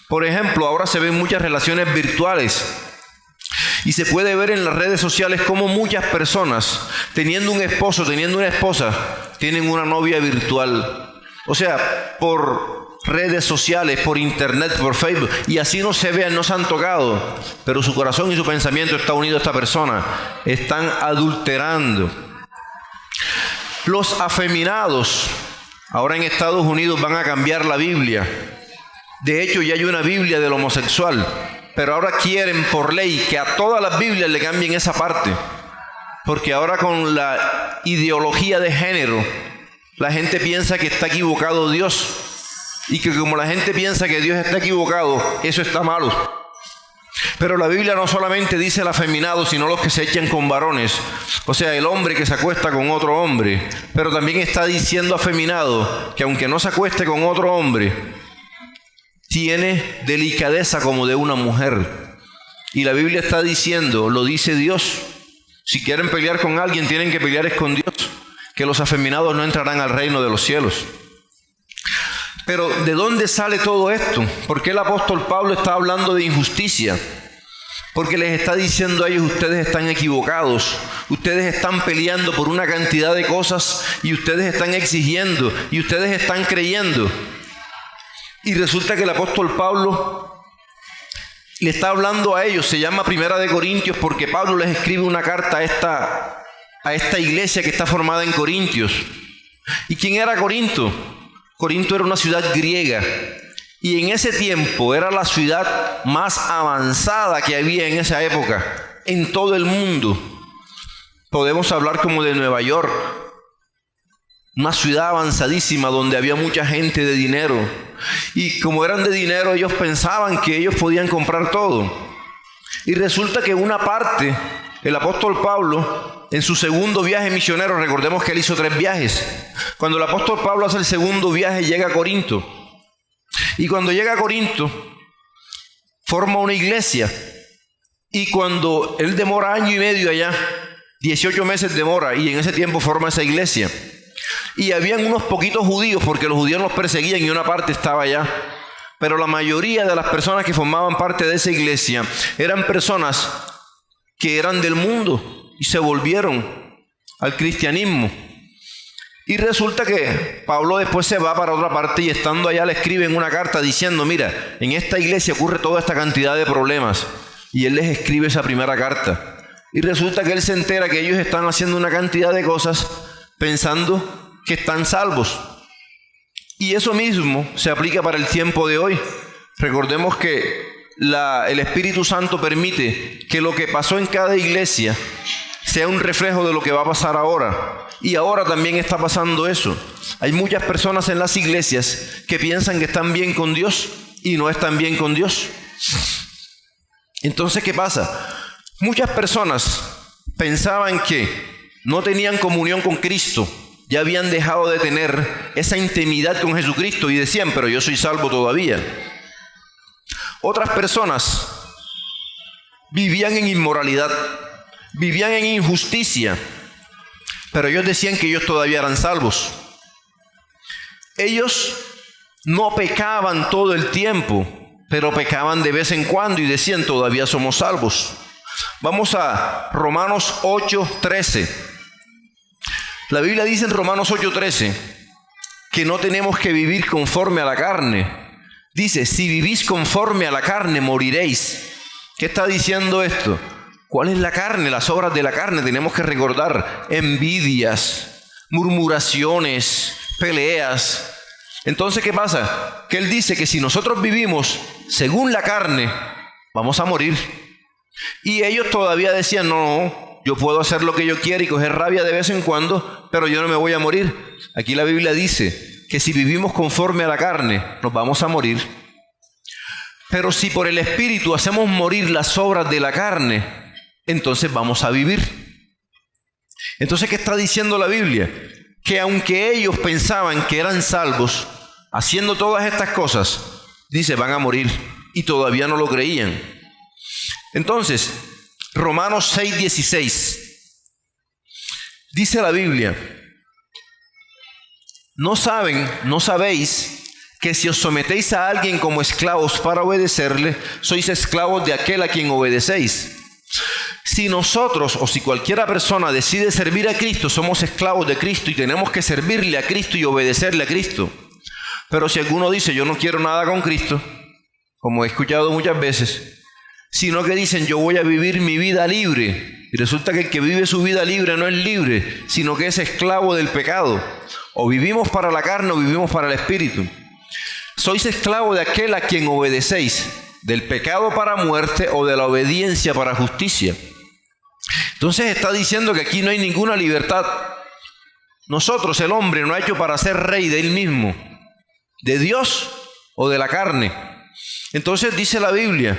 Por ejemplo, ahora se ven muchas relaciones virtuales y se puede ver en las redes sociales cómo muchas personas, teniendo un esposo, teniendo una esposa, tienen una novia virtual. O sea, por redes sociales, por internet, por Facebook, y así no se vean, no se han tocado, pero su corazón y su pensamiento está unido a esta persona. Están adulterando. Los afeminados, ahora en Estados Unidos van a cambiar la Biblia. De hecho, ya hay una Biblia del homosexual, pero ahora quieren por ley que a todas las Biblias le cambien esa parte, porque ahora con la ideología de género, la gente piensa que está equivocado Dios, y que como la gente piensa que Dios está equivocado, eso está malo. Pero la Biblia no solamente dice el afeminado, sino los que se echan con varones, o sea, el hombre que se acuesta con otro hombre, pero también está diciendo afeminado que aunque no se acueste con otro hombre, tiene delicadeza como de una mujer. Y la Biblia está diciendo, lo dice Dios, si quieren pelear con alguien tienen que pelear es con Dios, que los afeminados no entrarán al reino de los cielos. Pero ¿de dónde sale todo esto? ¿Por qué el apóstol Pablo está hablando de injusticia? Porque les está diciendo a ellos, ustedes están equivocados, ustedes están peleando por una cantidad de cosas y ustedes están exigiendo y ustedes están creyendo. Y resulta que el apóstol Pablo le está hablando a ellos, se llama Primera de Corintios, porque Pablo les escribe una carta a esta iglesia que está formada en Corintios. ¿Y quién era Corinto? Corinto era una ciudad griega y en ese tiempo era la ciudad más avanzada que había en esa época, en todo el mundo. Podemos hablar como de Nueva York, una ciudad avanzadísima donde había mucha gente de dinero. Y como eran de dinero, ellos pensaban que ellos podían comprar todo. Y resulta que una parte, el apóstol Pablo, en su segundo viaje misionero, recordemos que él hizo 3 viajes. Cuando el apóstol Pablo hace el segundo viaje, llega a Corinto. Y cuando llega a Corinto, forma una iglesia. Y cuando él demora 1 año y medio allá, 18 meses demora, y en ese tiempo forma esa iglesia. Y habían unos poquitos judíos, porque los judíos los perseguían y una parte estaba allá. Pero la mayoría de las personas que formaban parte de esa iglesia eran personas que eran del mundo y se volvieron al cristianismo. Y resulta que Pablo después se va para otra parte y estando allá le escriben una carta diciendo, mira, en esta iglesia ocurre toda esta cantidad de problemas. Y él les escribe esa primera carta. Y resulta que él se entera que ellos están haciendo una cantidad de cosas pensando que están salvos. Y eso mismo se aplica para el tiempo de hoy. Recordemos que el Espíritu Santo permite que lo que pasó en cada iglesia sea un reflejo de lo que va a pasar ahora. Y ahora también está pasando eso. Hay muchas personas en las iglesias que piensan que están bien con Dios y no están bien con Dios. Entonces, ¿qué pasa? Muchas personas pensaban que no tenían comunión con Cristo, ya habían dejado de tener esa intimidad con Jesucristo y decían, pero yo soy salvo todavía. Otras personas vivían en inmoralidad, vivían en injusticia, pero ellos decían que ellos todavía eran salvos. Ellos no pecaban todo el tiempo, pero pecaban de vez en cuando y decían, todavía somos salvos. Vamos a Romanos 8:13. La Biblia dice en Romanos 8:13 que no tenemos que vivir conforme a la carne. Dice, si vivís conforme a la carne, moriréis. ¿Qué está diciendo esto? ¿Cuál es la carne? Las obras de la carne tenemos que recordar. Envidias, murmuraciones, peleas. Entonces, ¿qué pasa? Que él dice que si nosotros vivimos según la carne, vamos a morir. Y ellos todavía decían, no, yo puedo hacer lo que yo quiera y coger rabia de vez en cuando, pero yo no me voy a morir. Aquí la Biblia dice que si vivimos conforme a la carne, nos vamos a morir. Pero si por el Espíritu hacemos morir las obras de la carne, entonces vamos a vivir. Entonces, ¿qué está diciendo la Biblia? Que aunque ellos pensaban que eran salvos, haciendo todas estas cosas, dice, van a morir. Y todavía no lo creían. Entonces, Romanos 6:16, dice la Biblia, no sabéis que si os sometéis a alguien como esclavos para obedecerle, sois esclavos de aquel a quien obedecéis. Si nosotros o si cualquiera persona decide servir a Cristo, somos esclavos de Cristo y tenemos que servirle a Cristo y obedecerle a Cristo. Pero si alguno dice, yo no quiero nada con Cristo, como he escuchado muchas veces, sino que dicen, yo voy a vivir mi vida libre, y resulta que el que vive su vida libre no es libre, sino que es esclavo del pecado. O vivimos para la carne o vivimos para el espíritu. Sois esclavos de aquel a quien obedecéis, del pecado para muerte o de la obediencia para justicia. Entonces está diciendo que aquí no hay ninguna libertad. Nosotros, el hombre, no ha hecho para ser rey de él mismo, de Dios o de la carne. Entonces dice la Biblia,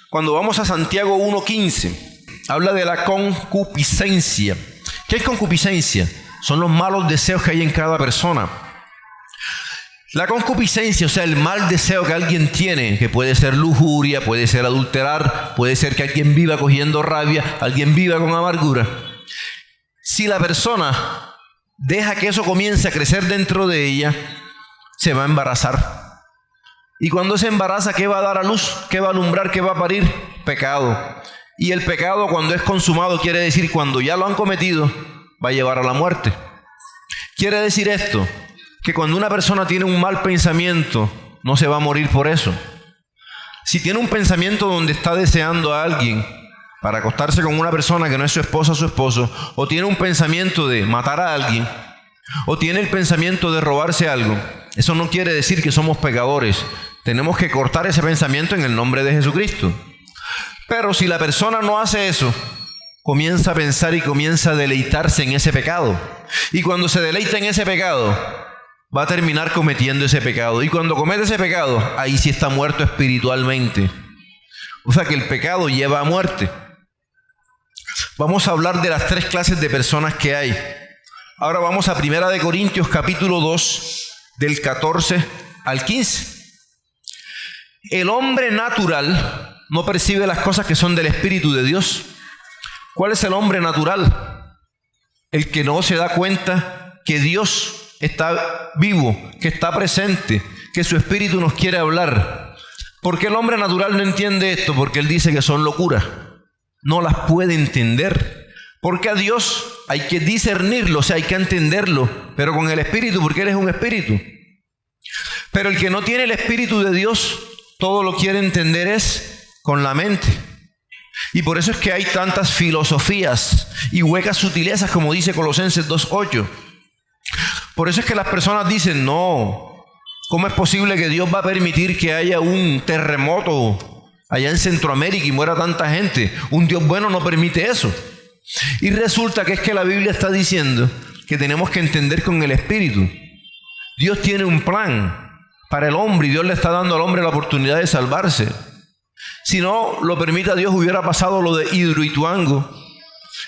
cuando vamos a Santiago 1:15, habla de la concupiscencia. ¿Qué es concupiscencia? Son los malos deseos que hay en cada persona. La concupiscencia, o sea, el mal deseo que alguien tiene, que puede ser lujuria, puede ser adulterar, puede ser que alguien viva cogiendo rabia, alguien viva con amargura. Si la persona deja que eso comience a crecer dentro de ella, se va a embarazar. Y cuando se embaraza, ¿qué va a dar a luz? ¿Qué va a alumbrar? ¿Qué va a parir? Pecado. Y el pecado, cuando es consumado, quiere decir cuando ya lo han cometido, va a llevar a la muerte. Quiere decir esto, que cuando una persona tiene un mal pensamiento, no se va a morir por eso. Si tiene un pensamiento donde está deseando a alguien para acostarse con una persona que no es su esposa o su esposo, o tiene un pensamiento de matar a alguien, o tiene el pensamiento de robarse algo, eso no quiere decir que somos pecadores. Tenemos que cortar ese pensamiento en el nombre de Jesucristo. Pero si la persona no hace eso, comienza a pensar y comienza a deleitarse en ese pecado. Y cuando se deleita en ese pecado, va a terminar cometiendo ese pecado. Y cuando comete ese pecado, ahí sí está muerto espiritualmente. O sea que el pecado lleva a muerte. Vamos a hablar de las tres clases de personas que hay. Ahora vamos a 1 Corintios capítulo 2, del 14 al 15. El hombre natural no percibe las cosas que son del Espíritu de Dios. ¿Cuál es el hombre natural? El que no se da cuenta que Dios está vivo, que está presente, que su Espíritu nos quiere hablar. ¿Por qué el hombre natural no entiende esto? Porque él dice que son locuras. No las puede entender. Porque a Dios hay que discernirlo, o sea, hay que entenderlo, pero con el Espíritu, porque Él es un Espíritu. Pero el que no tiene el Espíritu de Dios, todo lo quiere entender es con la mente. Y por eso es que hay tantas filosofías y huecas sutilezas, como dice Colosenses 2:8. Por eso es que las personas dicen, no, ¿cómo es posible que Dios va a permitir que haya un terremoto allá en Centroamérica y muera tanta gente? Un Dios bueno no permite eso. Y resulta que es que la Biblia está diciendo que tenemos que entender con el Espíritu. Dios tiene un plan para el hombre y Dios le está dando al hombre la oportunidad de salvarse. Si no lo permite a Dios, hubiera pasado lo de Hidroituango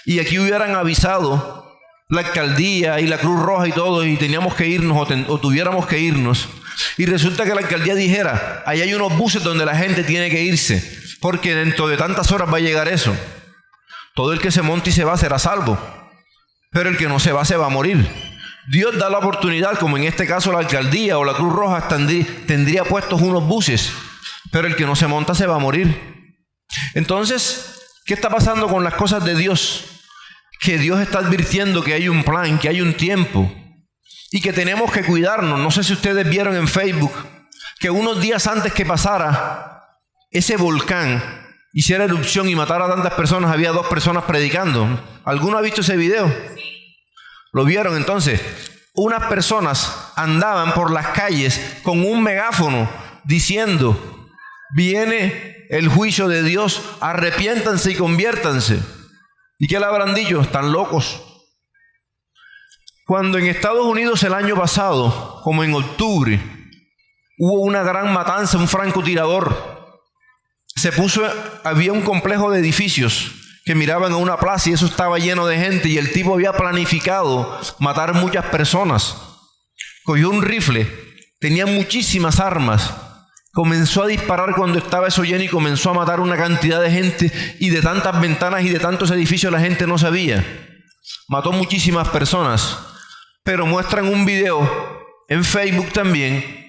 y aquí hubieran avisado la alcaldía y la Cruz Roja y todo, y teníamos que irnos o tuviéramos que irnos. Y resulta que la alcaldía dijera, ahí hay unos buses donde la gente tiene que irse, porque dentro de tantas horas va a llegar eso. Todo el que se monte y se va será salvo, pero el que no se va a morir. Dios da la oportunidad, como en este caso la alcaldía o la Cruz Roja tendría puestos unos buses, pero el que no se monta se va a morir. Entonces, ¿qué está pasando con las cosas de Dios? Que Dios está advirtiendo que hay un plan, que hay un tiempo y que tenemos que cuidarnos. No sé si ustedes vieron en Facebook que unos días antes que pasara ese volcán, hiciera erupción y matara a tantas personas, había 2 personas predicando. ¿Alguno ha visto ese video? ¿Lo vieron? Entonces, unas personas andaban por las calles con un megáfono diciendo, viene el juicio de Dios, arrepiéntanse y conviértanse. ¿Y qué le habrán dicho? Están locos. Cuando en Estados Unidos el año pasado, como en octubre, hubo una gran matanza, un francotirador, había un complejo de edificios que miraban a una plaza y eso estaba lleno de gente y el tipo había planificado matar muchas personas. Cogió un rifle, tenía muchísimas armas, comenzó a disparar cuando estaba eso lleno y comenzó a matar una cantidad de gente, y de tantas ventanas y de tantos edificios la gente no sabía. Mató muchísimas personas, pero muestran un video en Facebook también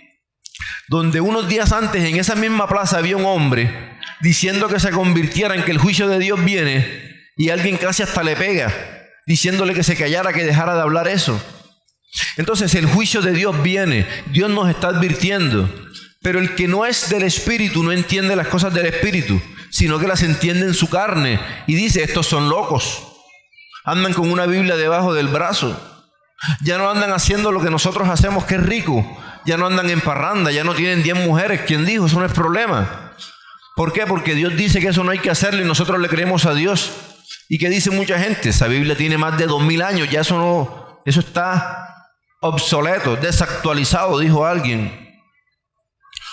donde unos días antes en esa misma plaza había un hombre diciendo que se convirtieran, que el juicio de Dios viene, y alguien casi hasta le pega, diciéndole que se callara, que dejara de hablar eso. Entonces el juicio de Dios viene, Dios nos está advirtiendo, pero el que no es del Espíritu no entiende las cosas del Espíritu, sino que las entiende en su carne, y dice, estos son locos, andan con una Biblia debajo del brazo, ya no andan haciendo lo que nosotros hacemos, que es rico, ya no andan en parranda, ya no tienen 10 mujeres. ¿Quién dijo? Eso no es problema. ¿Por qué? Porque Dios dice que eso no hay que hacerlo y nosotros le creemos a Dios. ¿Y qué dice mucha gente? Esa Biblia tiene más de 2000 años, ya eso está obsoleto, desactualizado, dijo alguien.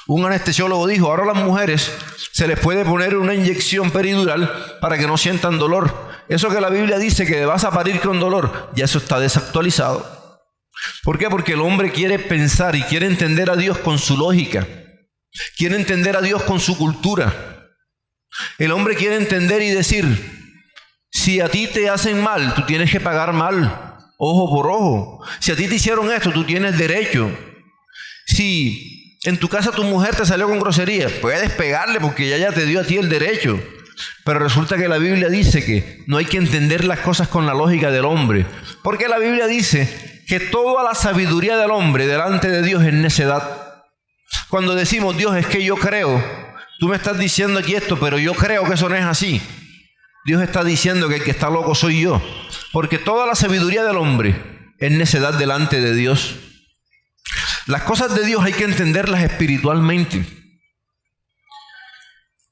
Un anestesiólogo dijo, ahora a las mujeres se les puede poner una inyección peridural para que no sientan dolor. Eso que la Biblia dice que vas a parir con dolor, ya eso está desactualizado. ¿Por qué? Porque el hombre quiere pensar y quiere entender a Dios con su lógica. Quiere entender a Dios con su cultura. El hombre quiere entender y decir, si a ti te hacen mal, tú tienes que pagar mal, ojo por ojo. Si a ti te hicieron esto, tú tienes derecho. Si en tu casa tu mujer te salió con grosería, puedes pegarle porque ella ya te dio a ti el derecho. Pero resulta que la Biblia dice que no hay que entender las cosas con la lógica del hombre. Porque la Biblia dice que toda la sabiduría del hombre delante de Dios es necedad. Cuando decimos, Dios, es que yo creo, tú me estás diciendo aquí esto, pero yo creo que eso no es así. Dios está diciendo que el que está loco soy yo. Porque toda la sabiduría del hombre es necedad delante de Dios. Las cosas de Dios hay que entenderlas espiritualmente.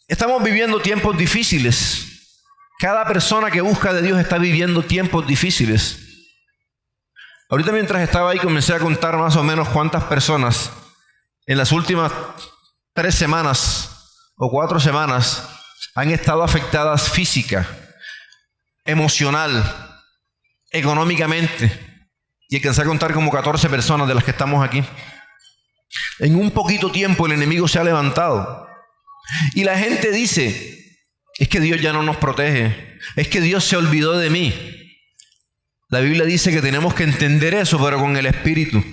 Estamos viviendo tiempos difíciles. Cada persona que busca de Dios está viviendo tiempos difíciles. Ahorita mientras estaba ahí comencé a contar más o menos cuántas personas en las últimas 3 semanas o 4 semanas han estado afectadas física, emocional, económicamente. Y alcancé a contar como 14 personas de las que estamos aquí. En un poquito tiempo el enemigo se ha levantado. Y la gente dice, es que Dios ya no nos protege, es que Dios se olvidó de mí. La Biblia dice que tenemos que entender eso, pero con el Espíritu.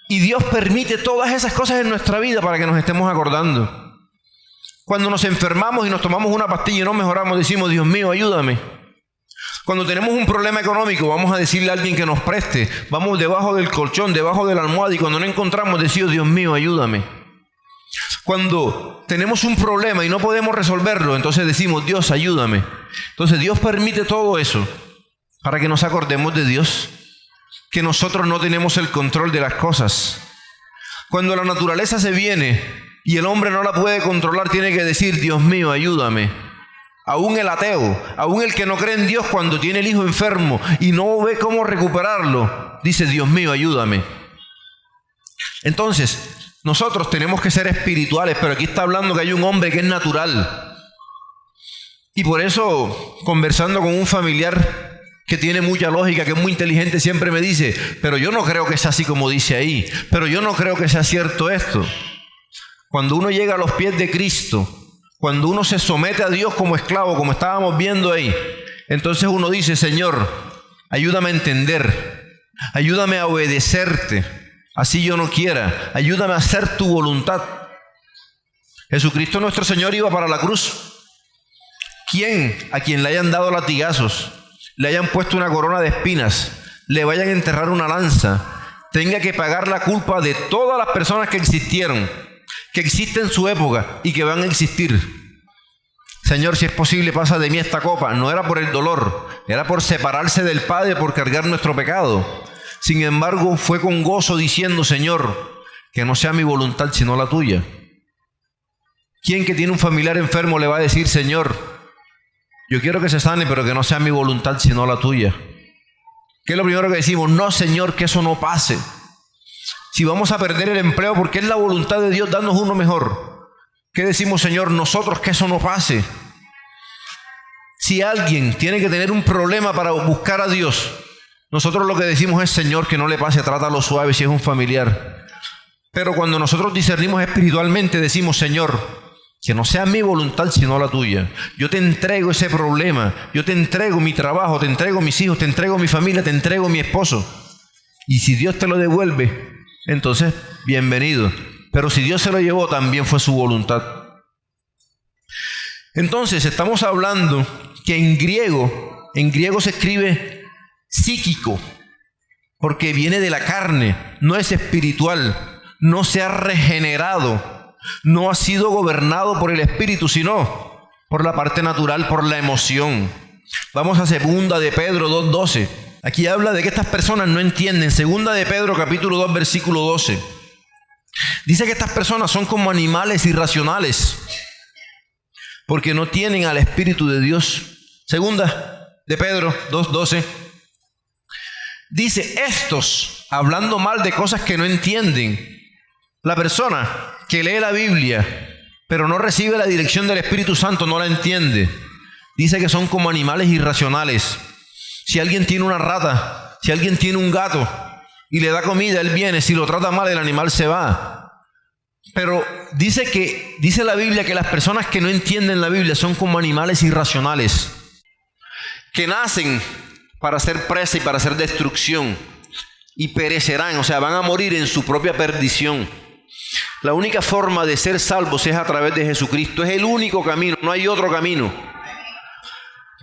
Y Dios permite todas esas cosas en nuestra vida para que nos estemos acordando. Cuando nos enfermamos y nos tomamos una pastilla y no mejoramos, decimos, Dios mío, ayúdame. Cuando tenemos un problema económico, vamos a decirle a alguien que nos preste. Vamos debajo del colchón, debajo de la almohada, y cuando no encontramos, decimos, Dios mío, ayúdame. Cuando tenemos un problema y no podemos resolverlo, entonces decimos, Dios, ayúdame. Entonces Dios permite todo eso para que nos acordemos de Dios, que nosotros no tenemos el control de las cosas. Cuando la naturaleza se viene y el hombre no la puede controlar, tiene que decir, Dios mío, ayúdame. Aún el ateo, aún el que no cree en Dios, cuando tiene el hijo enfermo y no ve cómo recuperarlo, dice, Dios mío, ayúdame. Entonces, nosotros tenemos que ser espirituales, pero aquí está hablando que hay un hombre que es natural. Y por eso, conversando con un familiar que tiene mucha lógica, que es muy inteligente, siempre me dice, pero yo no creo que sea así como dice ahí, pero yo no creo que sea cierto esto. Cuando uno llega a los pies de Cristo, cuando uno se somete a Dios como esclavo, como estábamos viendo ahí, entonces uno dice, Señor, ayúdame a entender, ayúdame a obedecerte, así yo no quiera, ayúdame a hacer tu voluntad. Jesucristo nuestro Señor iba para la cruz. ¿Quién a quien le hayan dado latigazos, le hayan puesto una corona de espinas, le vayan a enterrar una lanza, tenga que pagar la culpa de todas las personas que existieron, que existen en su época y que van a existir? Señor, si es posible, pasa de mí esta copa. No era por el dolor, era por separarse del Padre, por cargar nuestro pecado. Sin embargo, fue con gozo diciendo, Señor, que no sea mi voluntad sino la tuya. ¿Quién que tiene un familiar enfermo le va a decir, Señor, yo quiero que se sane, pero que no sea mi voluntad sino la tuya? ¿Qué es lo primero que decimos? No, Señor, que eso no pase. Si vamos a perder el empleo porque es la voluntad de Dios darnos uno mejor, ¿qué decimos, Señor? Nosotros, que eso no pase. Si alguien tiene que tener un problema para buscar a Dios, nosotros lo que decimos es, Señor, que no le pase, trátalo suave si es un familiar. Pero cuando nosotros discernimos espiritualmente, decimos, Señor, que no sea mi voluntad sino la tuya. Yo te entrego ese problema, yo te entrego mi trabajo, te entrego mis hijos, te entrego mi familia, te entrego mi esposo. Y si Dios te lo devuelve, entonces bienvenido. Pero si Dios se lo llevó, también fue su voluntad. Entonces, estamos hablando que en griego se escribe psíquico, porque viene de la carne, no es espiritual, no se ha regenerado, no ha sido gobernado por el espíritu, sino por la parte natural, por la emoción. Vamos a 2 de Pedro 2:12. Aquí habla de que estas personas no entienden. 2 de Pedro capítulo 2 versículo 12. Dice que estas personas son como animales irracionales, porque no tienen al Espíritu de Dios. 2 de Pedro 2:12. Dice, estos, hablando mal de cosas que no entienden. La persona que lee la Biblia, pero no recibe la dirección del Espíritu Santo, no la entiende. Dice que son como animales irracionales. Si alguien tiene una rata, si alguien tiene un gato y le da comida, él viene. Si lo trata mal, el animal se va. Pero dice la Biblia que las personas que no entienden la Biblia son como animales irracionales, que nacen para hacer presa y para hacer destrucción, y perecerán, o sea, van a morir en su propia perdición. La única forma de ser salvos es a través de Jesucristo. Es el único camino, no hay otro camino.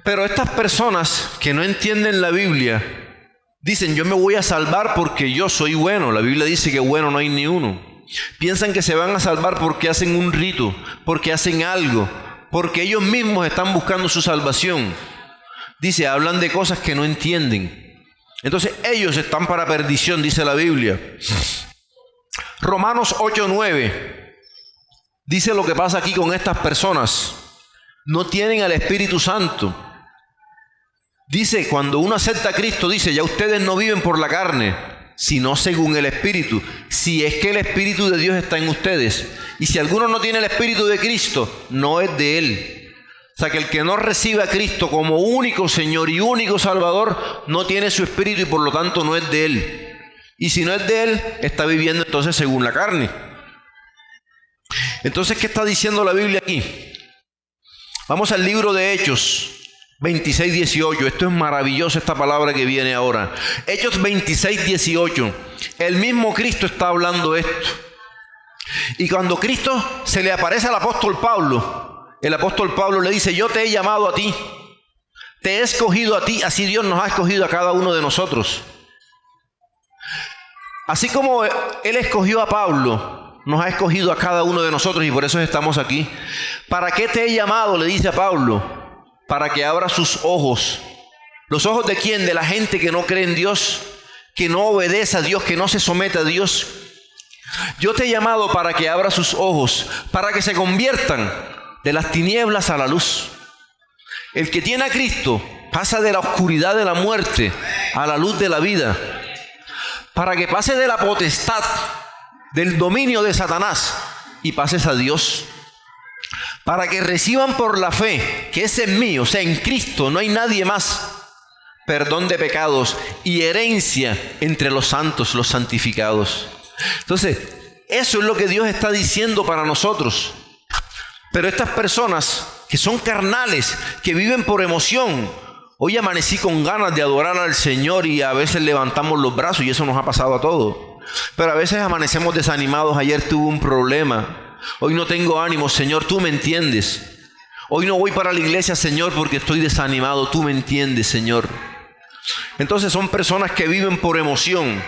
Pero estas personas que no entienden la Biblia dicen, yo me voy a salvar porque yo soy bueno. La Biblia dice que bueno no hay ni uno. Piensan que se van a salvar porque hacen un rito, porque hacen algo, porque ellos mismos están buscando su salvación. Dice, hablan de cosas que no entienden. Entonces ellos están para perdición, dice la Biblia. Romanos 8:9 dice lo que pasa aquí con estas personas. No tienen al Espíritu Santo. Dice, cuando uno acepta a Cristo, dice, ya ustedes no viven por la carne, sino según el Espíritu. Si es que el Espíritu de Dios está en ustedes. Y si alguno no tiene el Espíritu de Cristo, no es de Él. O sea que el que no recibe a Cristo como único Señor y único Salvador, no tiene su Espíritu y por lo tanto no es de Él. Y si no es de Él, está viviendo entonces según la carne. Entonces, ¿qué está diciendo la Biblia aquí? Vamos al libro de Hechos 26:18. Esto es maravilloso, esta palabra que viene ahora. Hechos 26:18. El mismo Cristo está hablando esto. Y cuando Cristo se le aparece al apóstol Pablo, el apóstol Pablo le dice, yo te he llamado a ti, te he escogido a ti, así Dios nos ha escogido a cada uno de nosotros. Así como Él escogió a Pablo, nos ha escogido a cada uno de nosotros y por eso estamos aquí. ¿Para qué te he llamado?, le dice a Pablo. Para que abra sus ojos. ¿Los ojos de quién? De la gente que no cree en Dios, que no obedece a Dios, que no se somete a Dios. Yo te he llamado para que abra sus ojos, para que se conviertan de las tinieblas a la luz. El que tiene a Cristo pasa de la oscuridad de la muerte a la luz de la vida, para que pase de la potestad, del dominio de Satanás y pases a Dios. Para que reciban por la fe, que es en mí, o sea, en Cristo, no hay nadie más, perdón de pecados y herencia entre los santos, los santificados. Entonces, eso es lo que Dios está diciendo para nosotros. Pero estas personas que son carnales, que viven por emoción, hoy amanecí con ganas de adorar al Señor y a veces levantamos los brazos y eso nos ha pasado a todos. Pero a veces amanecemos desanimados. Ayer tuve un problema, hoy no tengo ánimo, Señor, tú me entiendes. Hoy no voy para la iglesia, Señor, porque estoy desanimado, tú me entiendes, Señor. Entonces son personas que viven por emoción.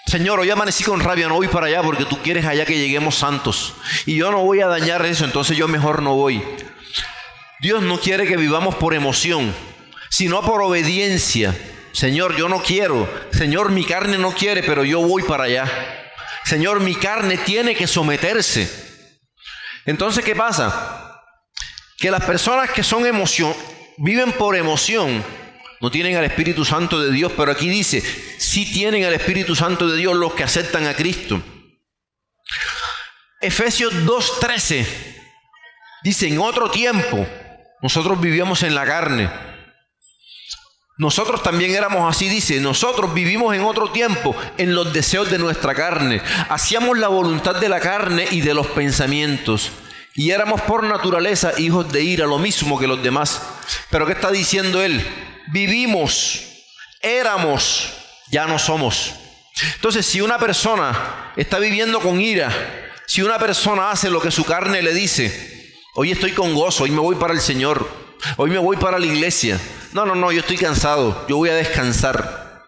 Señor, hoy amanecí con rabia, no voy para allá porque tú quieres allá que lleguemos santos. Y yo no voy a dañar eso, entonces yo mejor no voy. Dios no quiere que vivamos por emoción, sino por obediencia. Señor, yo no quiero. Señor, mi carne no quiere, pero yo voy para allá. Señor, mi carne tiene que someterse. Entonces, ¿qué pasa? Que las personas que son viven por emoción, no tienen al Espíritu Santo de Dios, pero aquí dice, sí tienen al Espíritu Santo de Dios los que aceptan a Cristo. Efesios 2:13 dice, en otro tiempo, nosotros vivíamos en la carne. Nosotros también éramos así, dice, nosotros vivimos en otro tiempo en los deseos de nuestra carne. Hacíamos la voluntad de la carne y de los pensamientos. Y éramos por naturaleza hijos de ira, lo mismo que los demás. Pero ¿qué está diciendo él? Vivimos, éramos, ya no somos. Entonces, si una persona está viviendo con ira, Si una persona hace lo que su carne le dice, hoy estoy con gozo, hoy me voy para el Señor, hoy me voy para la iglesia. No, yo estoy cansado, yo voy a descansar.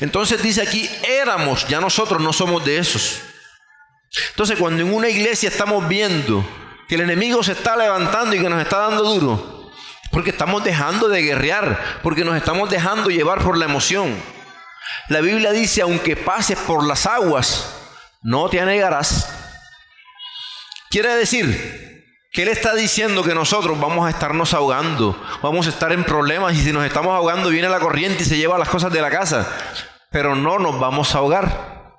Entonces dice aquí, éramos, ya nosotros no somos de esos. Entonces cuando en una iglesia estamos viendo que el enemigo se está levantando y que nos está dando duro, porque estamos dejando de guerrear, porque nos estamos dejando llevar por la emoción. La Biblia dice, aunque pases por las aguas, no te anegarás. Quiere decir que Él está diciendo que nosotros vamos a estarnos ahogando, vamos a estar en problemas, y si nos estamos ahogando viene la corriente y se lleva las cosas de la casa, pero no nos vamos a ahogar.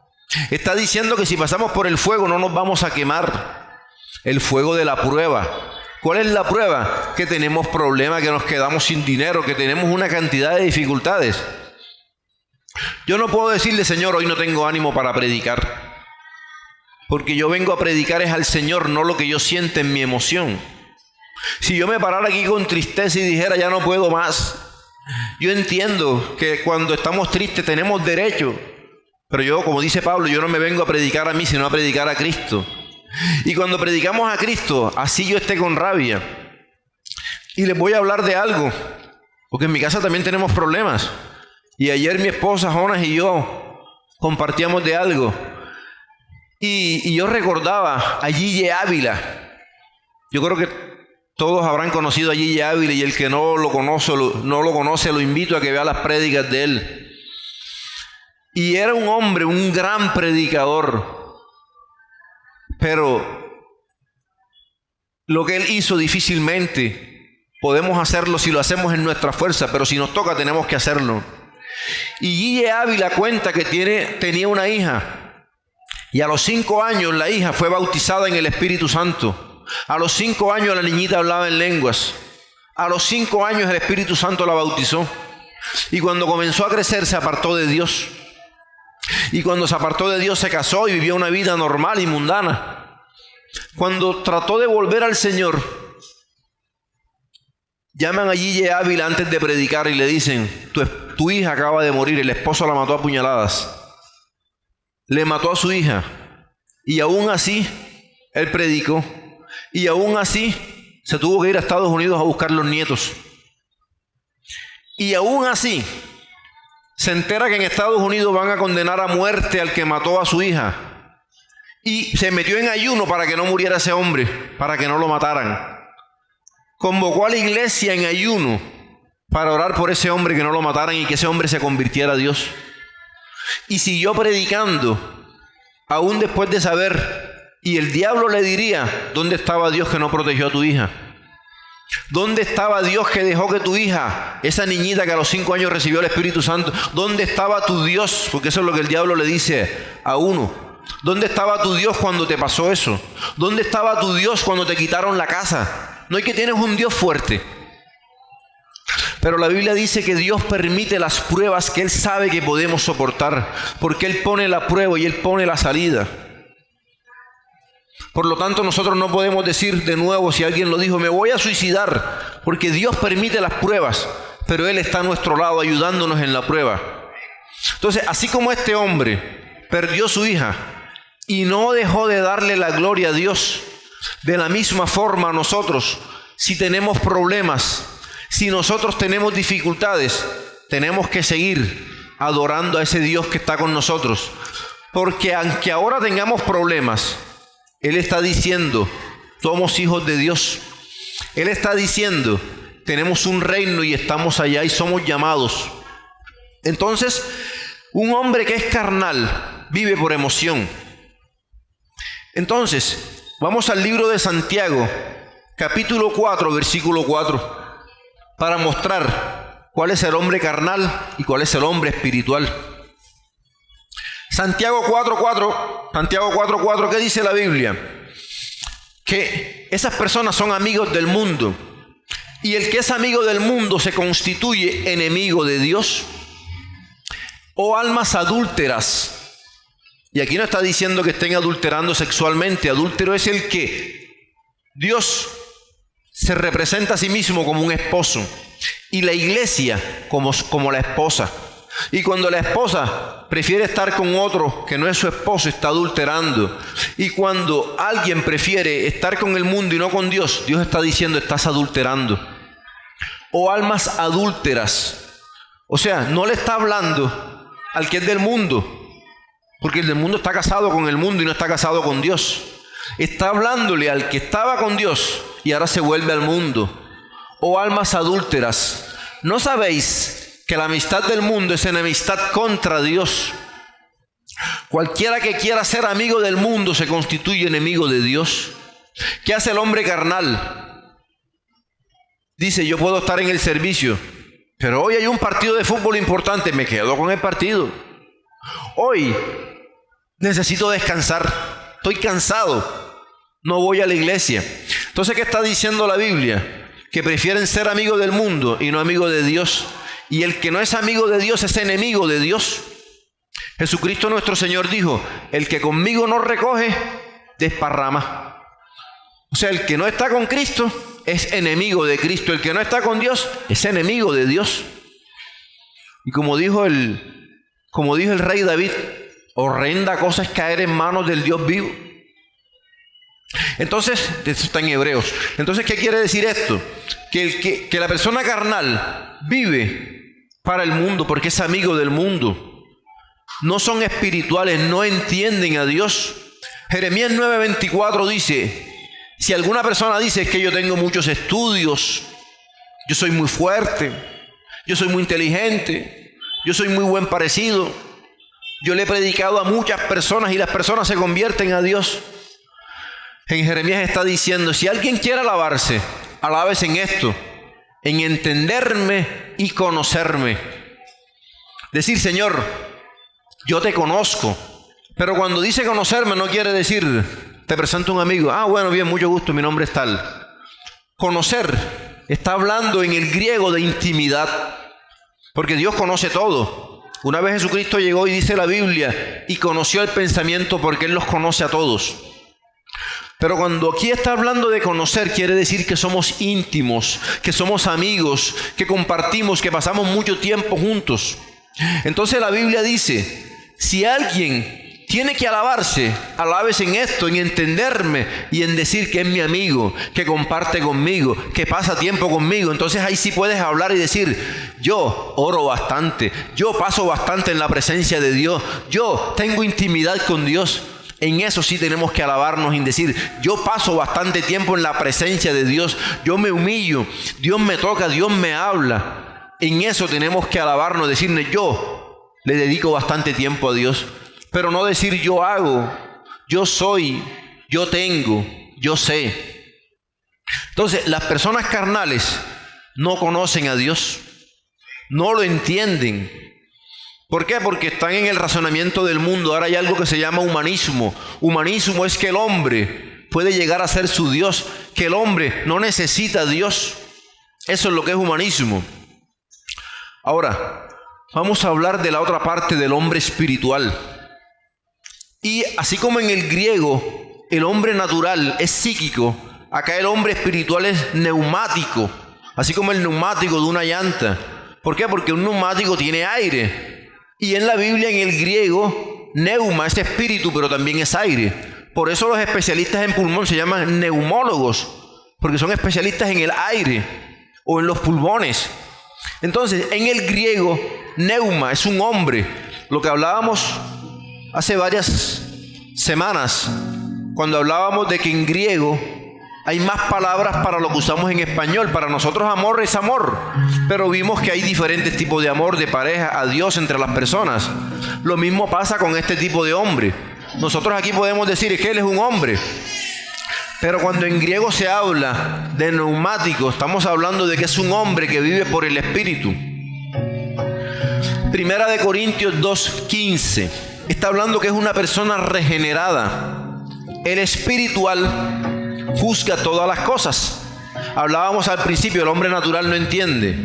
Está diciendo que si pasamos por el fuego no nos vamos a quemar. El fuego de la prueba. ¿Cuál es la prueba? Que tenemos problemas, que nos quedamos sin dinero, que tenemos una cantidad de dificultades. Yo no puedo decirle, Señor, hoy no tengo ánimo para predicar, porque yo vengo a predicar es al Señor, no lo que yo siento en mi emoción. Si yo me parara aquí con tristeza y dijera, ya no puedo más, yo entiendo que cuando estamos tristes tenemos derecho, pero yo, como dice Pablo, yo no me vengo a predicar a mí, sino a predicar a Cristo. Y cuando predicamos a Cristo, así yo esté con rabia. Y les voy a hablar de algo, porque en mi casa también tenemos problemas. Y ayer mi esposa Jonas y yo compartíamos de algo. Y yo recordaba a Gille Ávila. Yo creo que todos habrán conocido a Gille Ávila, y el que no lo conoce, lo invito a que vea las prédicas de él. Y era un hombre, un gran predicador. Pero lo que él hizo difícilmente podemos hacerlo si lo hacemos en nuestra fuerza, pero si nos toca tenemos que hacerlo. Y Gille Ávila cuenta que tenía una hija, y a los 5 años la hija fue bautizada en el Espíritu Santo. A los 5 años la niñita hablaba en lenguas. A los 5 años el Espíritu Santo la bautizó. Y cuando comenzó a crecer se apartó de Dios. Y cuando se apartó de Dios se casó y vivió una vida normal y mundana. Cuando trató de volver al Señor, llaman a Gille Ávila antes de predicar y le dicen, tu hija acaba de morir, el esposo la mató a puñaladas. Le mató a su hija. Y aún así, él predicó. Y aún así, se tuvo que ir a Estados Unidos a buscar los nietos. Y aún así, se entera que en Estados Unidos van a condenar a muerte al que mató a su hija. Y se metió en ayuno para que no muriera ese hombre, para que no lo mataran. Convocó a la iglesia en ayuno para orar por ese hombre, que no lo mataran y que ese hombre se convirtiera a Dios. Y siguió predicando, aún después de saber, y el diablo le diría, ¿dónde estaba Dios que no protegió a tu hija? ¿Dónde estaba Dios que dejó que tu hija, esa niñita que a los 5 años recibió el Espíritu Santo, dónde estaba tu Dios? Porque eso es lo que el diablo le dice a uno. ¿Dónde estaba tu Dios cuando te pasó eso? ¿Dónde estaba tu Dios cuando te quitaron la casa? No es que tienes un Dios fuerte. Pero la Biblia dice que Dios permite las pruebas que Él sabe que podemos soportar, porque Él pone la prueba y Él pone la salida. Por lo tanto, nosotros no podemos decir de nuevo, si alguien lo dijo, me voy a suicidar, porque Dios permite las pruebas, pero Él está a nuestro lado ayudándonos en la prueba. Entonces, así como este hombre perdió su hija y no dejó de darle la gloria a Dios, de la misma forma nosotros, si tenemos problemas, si nosotros tenemos dificultades, tenemos que seguir adorando a ese Dios que está con nosotros, porque aunque ahora tengamos problemas, Él está diciendo, somos hijos de Dios. Él está diciendo, tenemos un reino y estamos allá y somos llamados. Entonces, un hombre que es carnal vive por emoción. Entonces, vamos al libro de Santiago, capítulo 4, versículo 4, para mostrar cuál es el hombre carnal y cuál es el hombre espiritual. Santiago 4:4, ¿qué dice la Biblia? Que esas personas son amigos del mundo, y el que es amigo del mundo se constituye enemigo de Dios. Oh almas adúlteras. Y aquí no está diciendo que estén adulterando sexualmente. Adúltero es el que Dios se representa a sí mismo como un esposo, y la iglesia como la esposa. Y cuando la esposa prefiere estar con otro que no es su esposo, está adulterando. Y cuando alguien prefiere estar con el mundo y no con Dios, Dios está diciendo, estás adulterando. O almas adúlteras. O sea, no le está hablando al que es del mundo, porque el del mundo está casado con el mundo y no está casado con Dios. Está hablándole al que estaba con Dios y ahora se vuelve al mundo. O almas adúlteras. ¿No sabéis que la amistad del mundo es enemistad contra Dios? Cualquiera que quiera ser amigo del mundo se constituye enemigo de Dios. ¿Qué hace el hombre carnal? Dice, yo puedo estar en el servicio, pero hoy hay un partido de fútbol importante, me quedo con el partido. Hoy necesito descansar, estoy cansado, no voy a la iglesia. Entonces, ¿qué está diciendo la Biblia? Que prefieren ser amigos del mundo y no amigos de Dios. Y el que no es amigo de Dios es enemigo de Dios. Jesucristo nuestro Señor dijo, el que conmigo no recoge, desparrama. O sea, el que no está con Cristo es enemigo de Cristo. El que no está con Dios es enemigo de Dios. Y como dijo el rey David, horrenda cosa es caer en manos del Dios vivo. Entonces, esto está en Hebreos. Entonces, ¿qué quiere decir esto? Que la persona carnal vive para el mundo porque es amigo del mundo. No son espirituales, no entienden a Dios. Jeremías 9:24 dice, si alguna persona dice que yo tengo muchos estudios, yo soy muy fuerte, yo soy muy inteligente, yo soy muy buen parecido, yo le he predicado a muchas personas y las personas se convierten a Dios. En Jeremías está diciendo, si alguien quiere alabarse, alabes en esto, en entenderme y conocerme. Decir, Señor, yo te conozco. Pero cuando dice conocerme no quiere decir, te presento un amigo. Ah, bueno, bien, mucho gusto, mi nombre es tal. Conocer está hablando en el griego de intimidad, porque Dios conoce todo. Una vez Jesucristo llegó y dice la Biblia, y conoció el pensamiento porque Él los conoce a todos. Pero cuando aquí está hablando de conocer, quiere decir que somos íntimos, que somos amigos, que compartimos, que pasamos mucho tiempo juntos. Entonces la Biblia dice, si alguien tiene que alabarse, alabes en esto, en entenderme y en decir que es mi amigo, que comparte conmigo, que pasa tiempo conmigo. Entonces ahí sí puedes hablar y decir, yo oro bastante, yo paso bastante en la presencia de Dios, yo tengo intimidad con Dios. En eso sí tenemos que alabarnos y decir, yo paso bastante tiempo en la presencia de Dios, yo me humillo, Dios me toca, Dios me habla. En eso tenemos que alabarnos, decirle, yo le dedico bastante tiempo a Dios. Pero no decir yo hago, yo soy, yo tengo, yo sé. Entonces, las personas carnales no conocen a Dios, no lo entienden. ¿Por qué? Porque están en el razonamiento del mundo. Ahora hay algo que se llama humanismo. Humanismo es que el hombre puede llegar a ser su Dios, que el hombre no necesita a Dios. Eso es lo que es humanismo. Ahora, vamos a hablar de la otra parte del hombre espiritual. Y así como en el griego el hombre natural es psíquico, acá el hombre espiritual es neumático, así como el neumático de una llanta. ¿Por qué? Porque un neumático tiene aire. Y en la Biblia, en el griego, neuma es espíritu, pero también es aire. Por eso los especialistas en pulmón se llaman neumólogos, porque son especialistas en el aire o en los pulmones. Entonces, en el griego, neuma es un hombre. Lo que hablábamos hace varias semanas, cuando hablábamos de que en griego hay más palabras para lo que usamos en español. Para nosotros amor es amor, pero vimos que hay diferentes tipos de amor, de pareja, a Dios entre las personas. Lo mismo pasa con este tipo de hombre. Nosotros aquí podemos decir que él es un hombre, pero cuando en griego se habla de neumático, estamos hablando de que es un hombre que vive por el Espíritu. Primera de Corintios 2:15 está hablando que es una persona regenerada. El espiritual juzga todas las cosas. Hablábamos al principio, el hombre natural no entiende,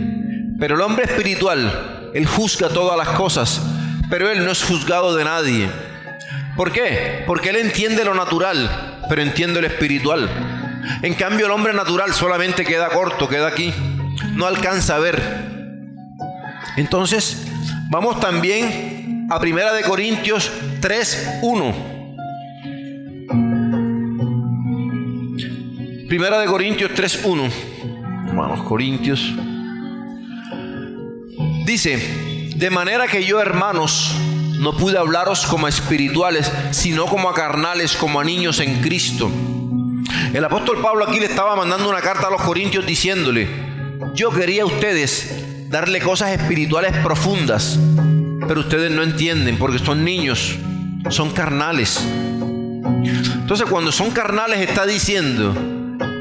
pero el hombre espiritual, él juzga todas las cosas, pero él no es juzgado de nadie. ¿Por qué? Porque él entiende lo natural, pero entiende lo espiritual. En cambio, el hombre natural solamente queda corto, queda aquí, no alcanza a ver. Entonces, Vamos también a 1 Corintios 3:1. 1 Corintios 3:1. Hermanos Corintios. Dice: de manera que yo, hermanos, no pude hablaros como a espirituales, sino como a carnales, como a niños en Cristo. El apóstol Pablo aquí le estaba mandando una carta a los corintios diciéndole: yo quería a ustedes darle cosas espirituales profundas, pero ustedes no entienden porque son niños, son carnales. Entonces, cuando son carnales, está diciendo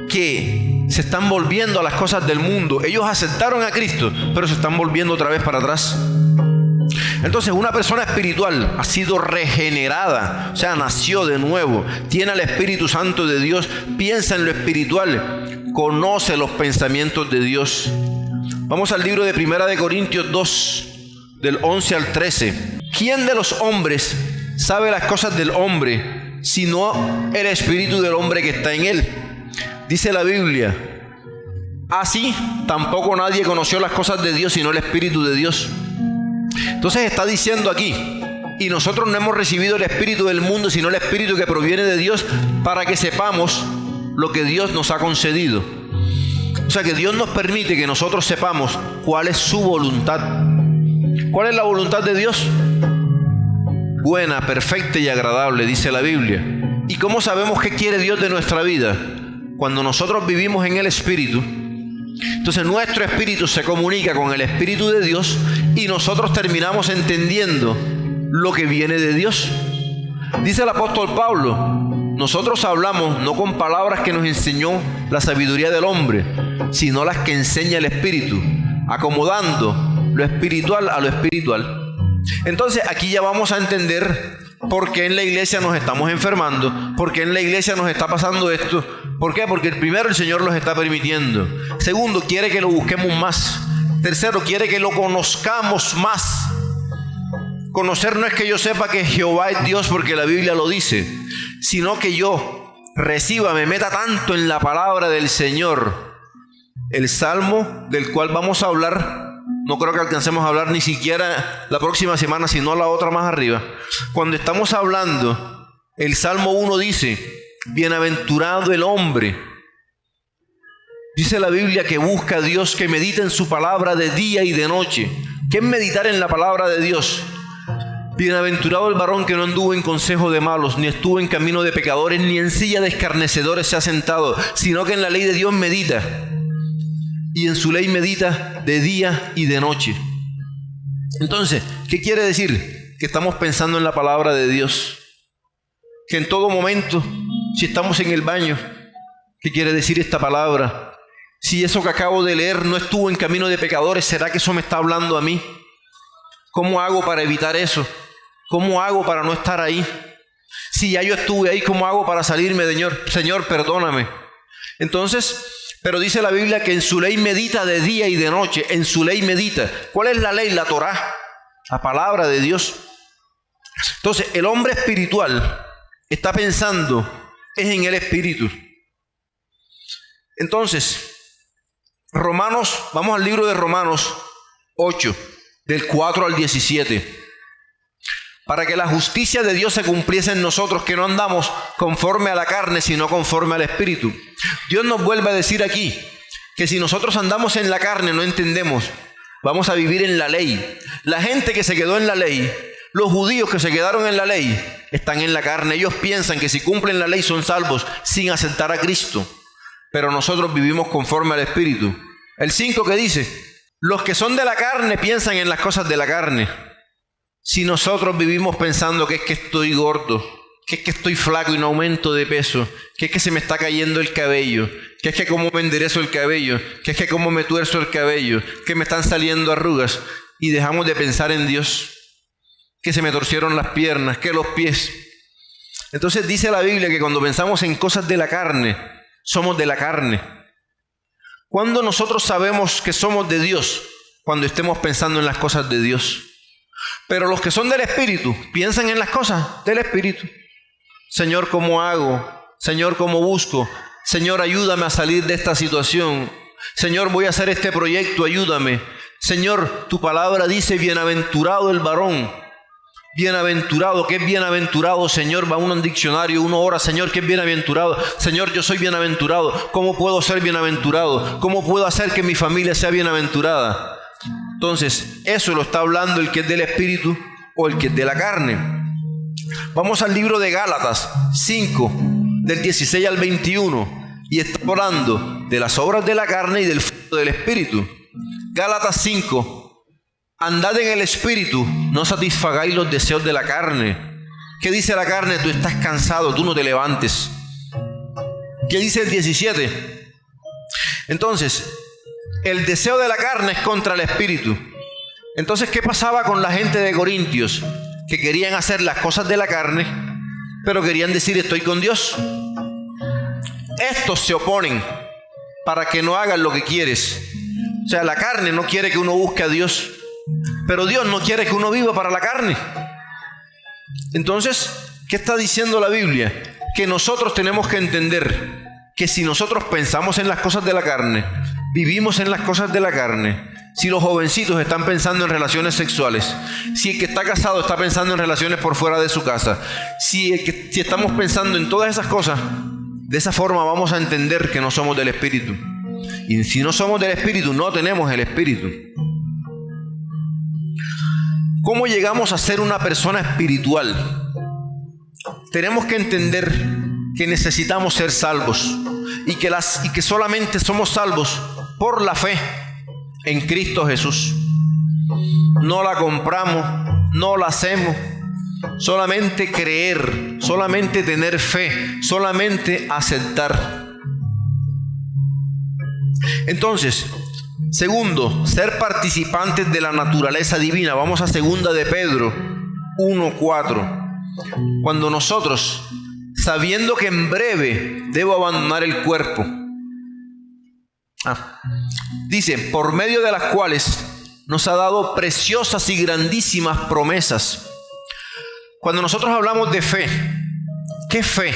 que se están volviendo a las cosas del mundo. Ellos aceptaron a Cristo, pero se están volviendo otra vez para atrás. Entonces, una persona espiritual ha sido regenerada, o sea, nació de nuevo, tiene al Espíritu Santo de Dios, piensa en lo espiritual, conoce los pensamientos de Dios. Vamos al libro de 1 Corintios 2, del 11 al 13. ¿Quién de los hombres sabe las cosas del hombre, sino el espíritu del hombre que está en él? Dice la Biblia: así tampoco nadie conoció las cosas de Dios, sino el Espíritu de Dios. Entonces está diciendo aquí: y nosotros no hemos recibido el espíritu del mundo, sino el espíritu que proviene de Dios, para que sepamos lo que Dios nos ha concedido. O sea, que Dios nos permite que nosotros sepamos cuál es su voluntad. ¿Cuál es la voluntad de Dios? Buena, perfecta y agradable, dice la Biblia. ¿Y cómo sabemos qué quiere Dios de nuestra vida? Cuando nosotros vivimos en el Espíritu, entonces nuestro espíritu se comunica con el Espíritu de Dios y nosotros terminamos entendiendo lo que viene de Dios. Dice el apóstol Pablo: nosotros hablamos no con palabras que nos enseñó la sabiduría del hombre, sino las que enseña el Espíritu, acomodando lo espiritual a lo espiritual. Entonces aquí ya vamos a entender por qué en la iglesia nos estamos enfermando, por qué en la iglesia nos está pasando esto. ¿Por qué? Porque primero, el Señor los está permitiendo. Segundo, quiere que lo busquemos más. Tercero, quiere que lo conozcamos más. Conocer no es que yo sepa que Jehová es Dios porque la Biblia lo dice, sino que yo reciba, me meta tanto en la palabra del Señor. El salmo del cual vamos a hablar, no creo que alcancemos a hablar ni siquiera la próxima semana, sino la otra más arriba. Cuando estamos hablando, el Salmo 1 dice: bienaventurado el hombre. Dice la Biblia que busca a Dios, que medita en su palabra de día y de noche. ¿Qué es meditar en la palabra de Dios? Bienaventurado el varón que no anduvo en consejo de malos, ni estuvo en camino de pecadores, ni en silla de escarnecedores se ha sentado, sino que en la ley de Dios medita, y en su ley medita de día y de noche. Entonces, ¿qué quiere decir? Que estamos pensando en la palabra de Dios. Que en todo momento, si estamos en el baño, ¿qué quiere decir esta palabra? Si eso que acabo de leer no estuvo en camino de pecadores, ¿será que eso me está hablando a mí? ¿Cómo hago para evitar eso? ¿Cómo hago para no estar ahí? Si ya yo estuve ahí, ¿cómo hago para salirme, Señor, perdóname? Entonces, pero dice la Biblia que en su ley medita de día y de noche. En su ley medita. ¿Cuál es la ley? La Torá, la palabra de Dios. Entonces, el hombre espiritual está pensando es en el Espíritu. Entonces, vamos al libro de Romanos 8, del 4 al 17. Para que la justicia de Dios se cumpliese en nosotros, que no andamos conforme a la carne, sino conforme al Espíritu. Dios nos vuelve a decir aquí que si nosotros andamos en la carne, no entendemos, vamos a vivir en la ley. La gente que se quedó en la ley, los judíos que se quedaron en la ley, están en la carne. Ellos piensan que si cumplen la ley son salvos sin aceptar a Cristo. Pero nosotros vivimos conforme al Espíritu. El 5 que dice: los que son de la carne piensan en las cosas de la carne. Si nosotros vivimos pensando que es que estoy gordo, que es que estoy flaco y no aumento de peso, que es que se me está cayendo el cabello, que es que cómo me enderezo el cabello, que es que cómo me tuerzo el cabello, que me están saliendo arrugas, y dejamos de pensar en Dios, que se me torcieron las piernas, que los pies. Entonces dice la Biblia que cuando pensamos en cosas de la carne, somos de la carne. ¿Cuándo nosotros sabemos que somos de Dios? Cuando estemos pensando en las cosas de Dios. Pero los que son del Espíritu piensan en las cosas del Espíritu. Señor, ¿cómo hago? Señor, ¿cómo busco? Señor, ayúdame a salir de esta situación. Señor, voy a hacer este proyecto, ayúdame. Señor, tu palabra dice, bienaventurado el varón. Bienaventurado, ¿qué es bienaventurado, Señor? Va uno en diccionario, uno ora, Señor, ¿qué es bienaventurado? Señor, yo soy bienaventurado. ¿Cómo puedo ser bienaventurado? ¿Cómo puedo hacer que mi familia sea bienaventurada? Entonces, eso lo está hablando el que es del Espíritu o el que es de la carne. Vamos al libro de Gálatas 5, del 16 al 21, y está hablando de las obras de la carne y del fruto del Espíritu. Gálatas 5, andad en el Espíritu, no satisfagáis los deseos de la carne. ¿Qué dice la carne? Tú estás cansado, tú no te levantes. ¿Qué dice el 17? Entonces, el deseo de la carne es contra el Espíritu. Entonces, ¿qué pasaba con la gente de Corintios? Que querían hacer las cosas de la carne, pero querían decir estoy con Dios. Estos se oponen para que no hagan lo que quieres. O sea, la carne no quiere que uno busque a Dios, pero Dios no quiere que uno viva para la carne. Entonces, ¿qué está diciendo la Biblia? Que nosotros tenemos que entender que si nosotros pensamos en las cosas de la carne, vivimos en las cosas de la carne. Si los jovencitos están pensando en relaciones sexuales, si el que está casado está pensando en relaciones por fuera de su casa, si estamos pensando en todas esas cosas, de esa forma vamos a entender que no somos del Espíritu. Y si no somos del Espíritu, no tenemos el Espíritu. ¿Cómo llegamos a ser una persona espiritual? Tenemos que entender que necesitamos ser salvos y que solamente somos salvos por la fe en Cristo Jesús. No la compramos, no la hacemos. Solamente creer, solamente tener fe, solamente aceptar. Entonces, segundo, ser participantes de la naturaleza divina. Vamos a 2 de Pedro 1:4. Cuando nosotros, sabiendo que en breve debo abandonar el cuerpo, dice, por medio de las cuales nos ha dado preciosas y grandísimas promesas. Cuando nosotros hablamos de fe, ¿qué fe?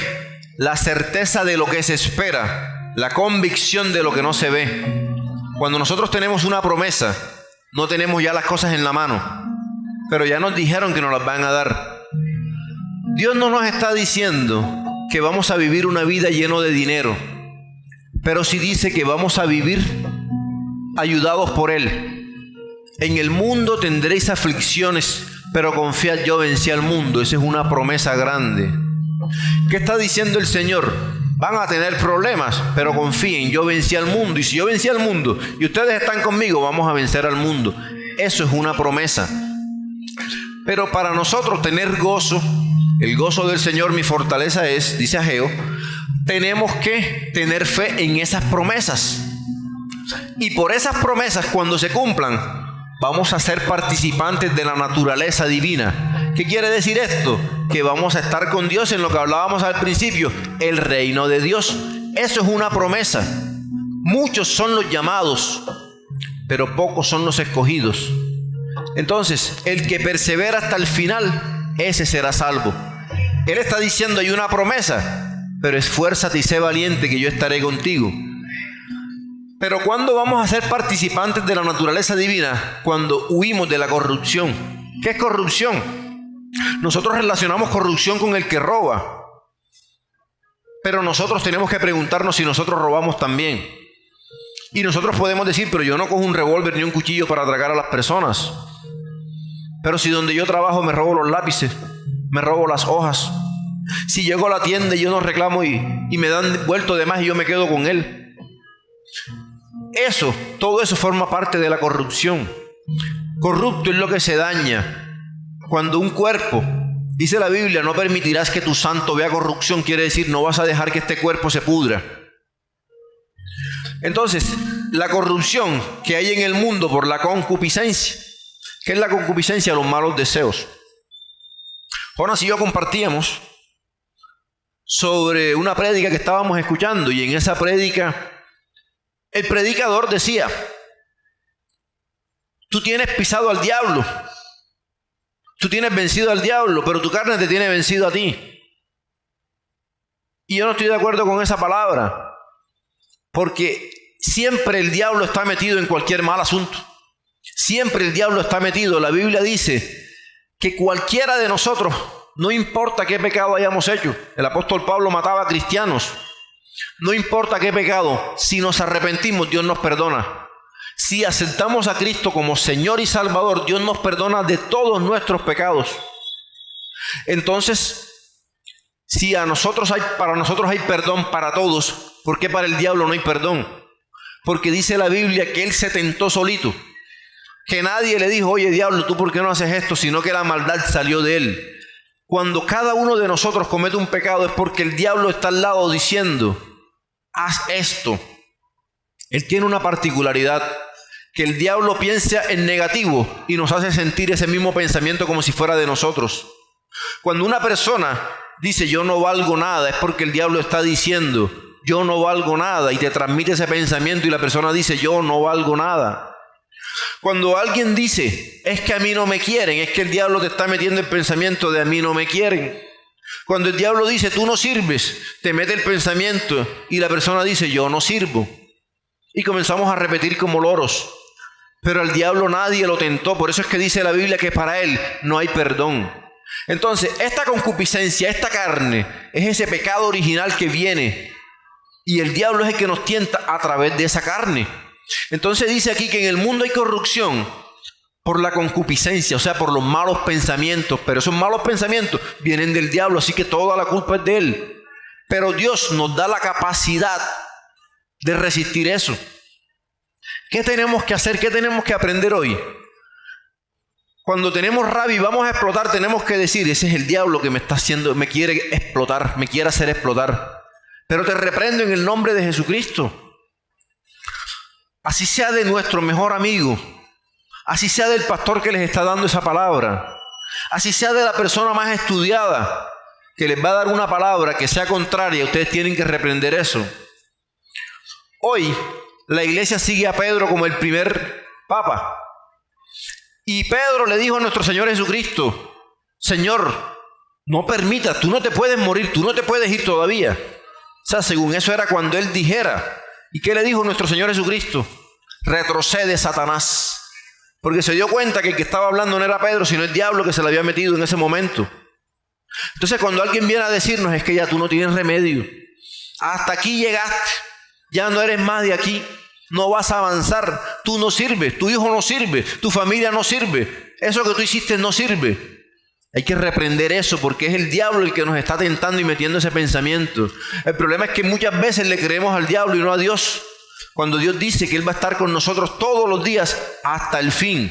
La certeza de lo que se espera, la convicción de lo que no se ve. Cuando nosotros tenemos una promesa, no tenemos ya las cosas en la mano, pero ya nos dijeron que nos las van a dar. Dios no nos está diciendo que vamos a vivir una vida llena de dinero, pero sí dice que vamos a vivir ayudados por Él. En el mundo tendréis aflicciones, pero confiad, yo vencí al mundo. Esa es una promesa grande. ¿Qué está diciendo el Señor? Van a tener problemas, pero confíen, yo vencí al mundo. Y si yo vencí al mundo y ustedes están conmigo, vamos a vencer al mundo. Eso es una promesa. Pero para nosotros tener gozo, el gozo del Señor mi fortaleza es, dice Ageo, tenemos que tener fe en esas promesas. Y por esas promesas, cuando se cumplan, vamos a ser participantes de la naturaleza divina. ¿Qué quiere decir esto? Que vamos a estar con Dios en lo que hablábamos al principio, el reino de Dios. Eso es una promesa. Muchos son los llamados, pero pocos son los escogidos. Entonces, el que persevera hasta el final, ese será salvo. Él está diciendo, hay una promesa, pero esfuérzate y sé valiente que yo estaré contigo. Pero ¿cuándo vamos a ser participantes de la naturaleza divina? Cuando huimos de la corrupción. ¿Qué es corrupción? Nosotros relacionamos corrupción con el que roba. Pero nosotros tenemos que preguntarnos si nosotros robamos también. Y nosotros podemos decir, pero yo no cojo un revólver ni un cuchillo para atracar a las personas. Pero si donde yo trabajo me robo los lápices, me robo las hojas. Si llego a la tienda y yo no reclamo y me dan vuelto de más y yo me quedo con él. Todo eso forma parte de la corrupción. Corrupto es lo que se daña. Cuando un cuerpo, dice la Biblia, no permitirás que tu santo vea corrupción, quiere decir no vas a dejar que este cuerpo se pudra. Entonces, la corrupción que hay en el mundo por la concupiscencia. ¿Qué es la concupiscencia? Los malos deseos. Jonas y yo compartíamos sobre una prédica que estábamos escuchando, y en esa prédica el predicador decía, tú tienes pisado al diablo, tú tienes vencido al diablo, pero tu carne te tiene vencido a ti. Y yo no estoy de acuerdo con esa palabra, porque siempre el diablo está metido en cualquier mal asunto. Siempre el diablo está metido. La Biblia dice que cualquiera de nosotros, no importa qué pecado hayamos hecho. El apóstol Pablo mataba a cristianos. No importa qué pecado, si nos arrepentimos, Dios nos perdona. Si aceptamos a Cristo como Señor y Salvador, Dios nos perdona de todos nuestros pecados. Entonces, si para nosotros hay perdón para todos, ¿por qué para el diablo no hay perdón? Porque dice la Biblia que él se tentó solito. Que nadie le dijo, oye diablo, ¿tú por qué no haces esto? Sino que la maldad salió de él. Cuando cada uno de nosotros comete un pecado es porque el diablo está al lado diciendo, haz esto. Él tiene una particularidad, que el diablo piensa en negativo y nos hace sentir ese mismo pensamiento como si fuera de nosotros. Cuando una persona dice yo no valgo nada, es porque el diablo está diciendo yo no valgo nada y te transmite ese pensamiento y la persona dice yo no valgo nada. Cuando alguien dice es que a mí no me quieren, es que el diablo te está metiendo el pensamiento de a mí no me quieren. Cuando el diablo dice tú no sirves, te mete el pensamiento y la persona dice yo no sirvo. Y comenzamos a repetir como loros. Pero al diablo nadie lo tentó, por eso es que dice la Biblia que para él no hay perdón. Entonces, esta concupiscencia, esta carne, es ese pecado original que viene. Y el diablo es el que nos tienta a través de esa carne. Entonces dice aquí que en el mundo hay corrupción por la concupiscencia, o sea, por los malos pensamientos. Pero esos malos pensamientos vienen del diablo, así que toda la culpa es de él. Pero Dios nos da la capacidad de resistir eso. ¿Qué tenemos que hacer? ¿Qué tenemos que aprender hoy? Cuando tenemos rabia y vamos a explotar, tenemos que decir, ese es el diablo que me está haciendo, me quiere explotar, me quiere hacer explotar. Pero te reprendo en el nombre de Jesucristo. Así sea de nuestro mejor amigo, así sea del pastor que les está dando esa palabra, así sea de la persona más estudiada que les va a dar una palabra que sea contraria, ustedes tienen que reprender eso. Hoy la iglesia sigue a Pedro como el primer papa. Y Pedro le dijo a nuestro Señor Jesucristo, Señor, no permitas, tú no te puedes morir, tú no te puedes ir todavía. O sea, según eso era cuando él dijera. ¿Y qué le dijo nuestro Señor Jesucristo? Retrocede, Satanás. Porque se dio cuenta que el que estaba hablando no era Pedro, sino el diablo que se le había metido en ese momento. Entonces cuando alguien viene a decirnos, es que ya tú no tienes remedio. Hasta aquí llegaste. Ya no eres más de aquí. No vas a avanzar. Tú no sirves. Tu hijo no sirve. Tu familia no sirve. Eso que tú hiciste no sirve. Hay que reprender eso porque es el diablo el que nos está tentando y metiendo ese pensamiento. El problema es que muchas veces le creemos al diablo y no a Dios. Cuando Dios dice que Él va a estar con nosotros todos los días hasta el fin.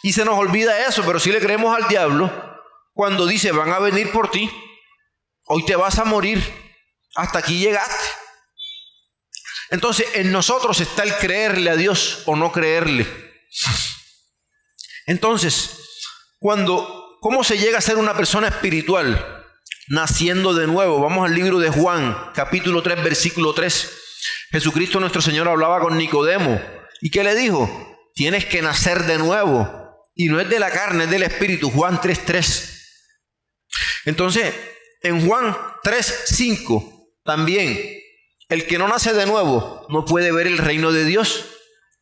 Y se nos olvida eso, pero si le creemos al diablo cuando dice van a venir por ti. Hoy te vas a morir. Hasta aquí llegaste. Entonces en nosotros está el creerle a Dios o no creerle. Entonces, ¿cómo se llega a ser una persona espiritual? Naciendo de nuevo. Vamos al libro de Juan, capítulo 3, versículo 3. Jesucristo nuestro Señor hablaba con Nicodemo. ¿Y qué le dijo? Tienes que nacer de nuevo. Y no es de la carne, es del espíritu. Juan 3:3. Entonces, en Juan 3:5 también, el que no nace de nuevo no puede ver el reino de Dios.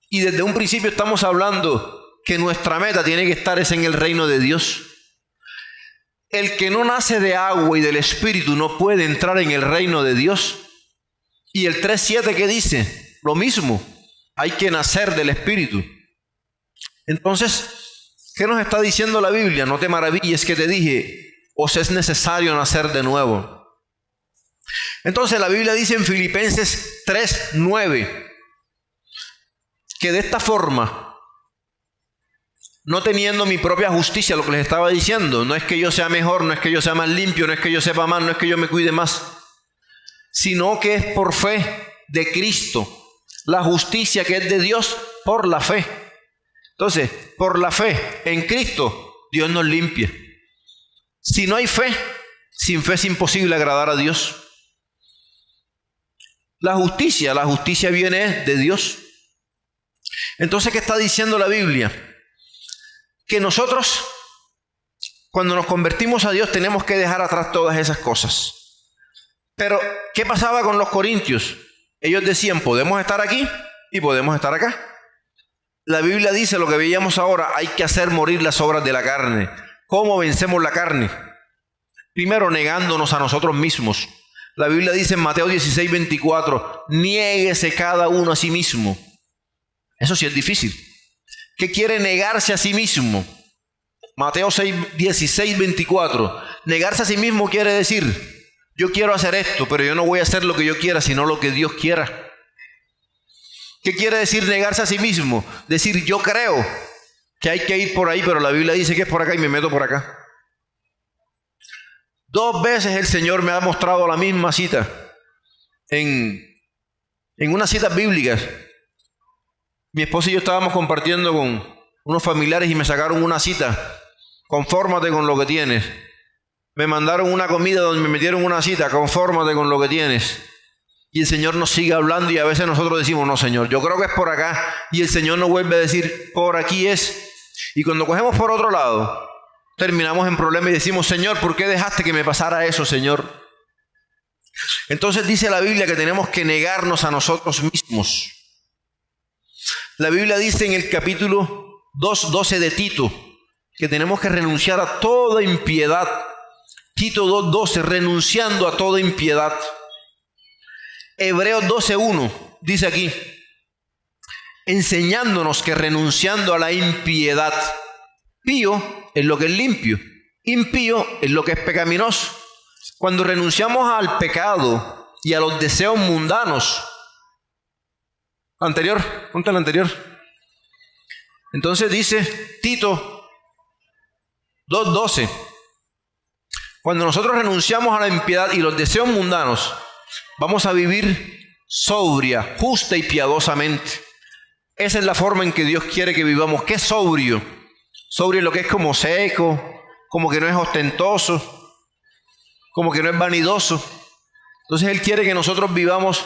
Y desde un principio estamos hablando que nuestra meta tiene que estar es en el reino de Dios. El que no nace de agua y del espíritu no puede entrar en el reino de Dios. Y el 3:7 que dice, lo mismo, hay que nacer del espíritu. Entonces, ¿qué nos está diciendo la Biblia? No te maravilles que te dije, os es necesario nacer de nuevo. Entonces la Biblia dice en Filipenses 3:9 que de esta forma, no teniendo mi propia justicia, lo que les estaba diciendo, no es que yo sea mejor, no es que yo sea más limpio, no es que yo sepa más, no es que yo me cuide más, sino que es por fe de Cristo, la justicia que es de Dios por la fe. Entonces, por la fe en Cristo, Dios nos limpia. Si no hay fe, sin fe es imposible agradar a Dios. La justicia viene de Dios. Entonces, ¿qué está diciendo la Biblia? Que nosotros, cuando nos convertimos a Dios, tenemos que dejar atrás todas esas cosas. Pero, ¿qué pasaba con los corintios? Ellos decían, podemos estar aquí y podemos estar acá. La Biblia dice lo que veíamos ahora, hay que hacer morir las obras de la carne. ¿Cómo vencemos la carne? Primero, negándonos a nosotros mismos. La Biblia dice en Mateo 16:24, niéguese cada uno a sí mismo. Eso sí es difícil. ¿Qué quiere negarse a sí mismo? Mateo 16:24. Negarse a sí mismo quiere decir, yo quiero hacer esto, pero yo no voy a hacer lo que yo quiera, sino lo que Dios quiera. ¿Qué quiere decir negarse a sí mismo? Decir, yo creo que hay que ir por ahí, pero la Biblia dice que es por acá y me meto por acá. 2 veces el Señor me ha mostrado la misma cita en unas citas bíblicas. Mi esposa y yo estábamos compartiendo con unos familiares y me sacaron una cita. Confórmate con lo que tienes. Me mandaron una comida donde me metieron una cita. Confórmate con lo que tienes. Y el Señor nos sigue hablando y a veces nosotros decimos, no Señor, yo creo que es por acá. Y el Señor nos vuelve a decir, por aquí es. Y cuando cogemos por otro lado, terminamos en problema y decimos, Señor, ¿por qué dejaste que me pasara eso, Señor? Entonces dice la Biblia que tenemos que negarnos a nosotros mismos. La Biblia dice en el capítulo 2:12 de Tito que tenemos que renunciar a toda impiedad. Tito 2:12, renunciando a toda impiedad. Hebreos 12:1 dice aquí, enseñándonos que renunciando a la impiedad, pío es lo que es limpio, impío es lo que es pecaminoso. Cuando renunciamos al pecado y a los deseos mundanos, anterior, ponte el anterior. Entonces dice Tito 2:12, cuando nosotros renunciamos a la impiedad y los deseos mundanos, vamos a vivir sobria, justa y piadosamente. Esa es la forma en que Dios quiere que vivamos. ¿Qué es sobrio? Sobrio es lo que es como seco, como que no es ostentoso, como que no es vanidoso. Entonces Él quiere que nosotros vivamos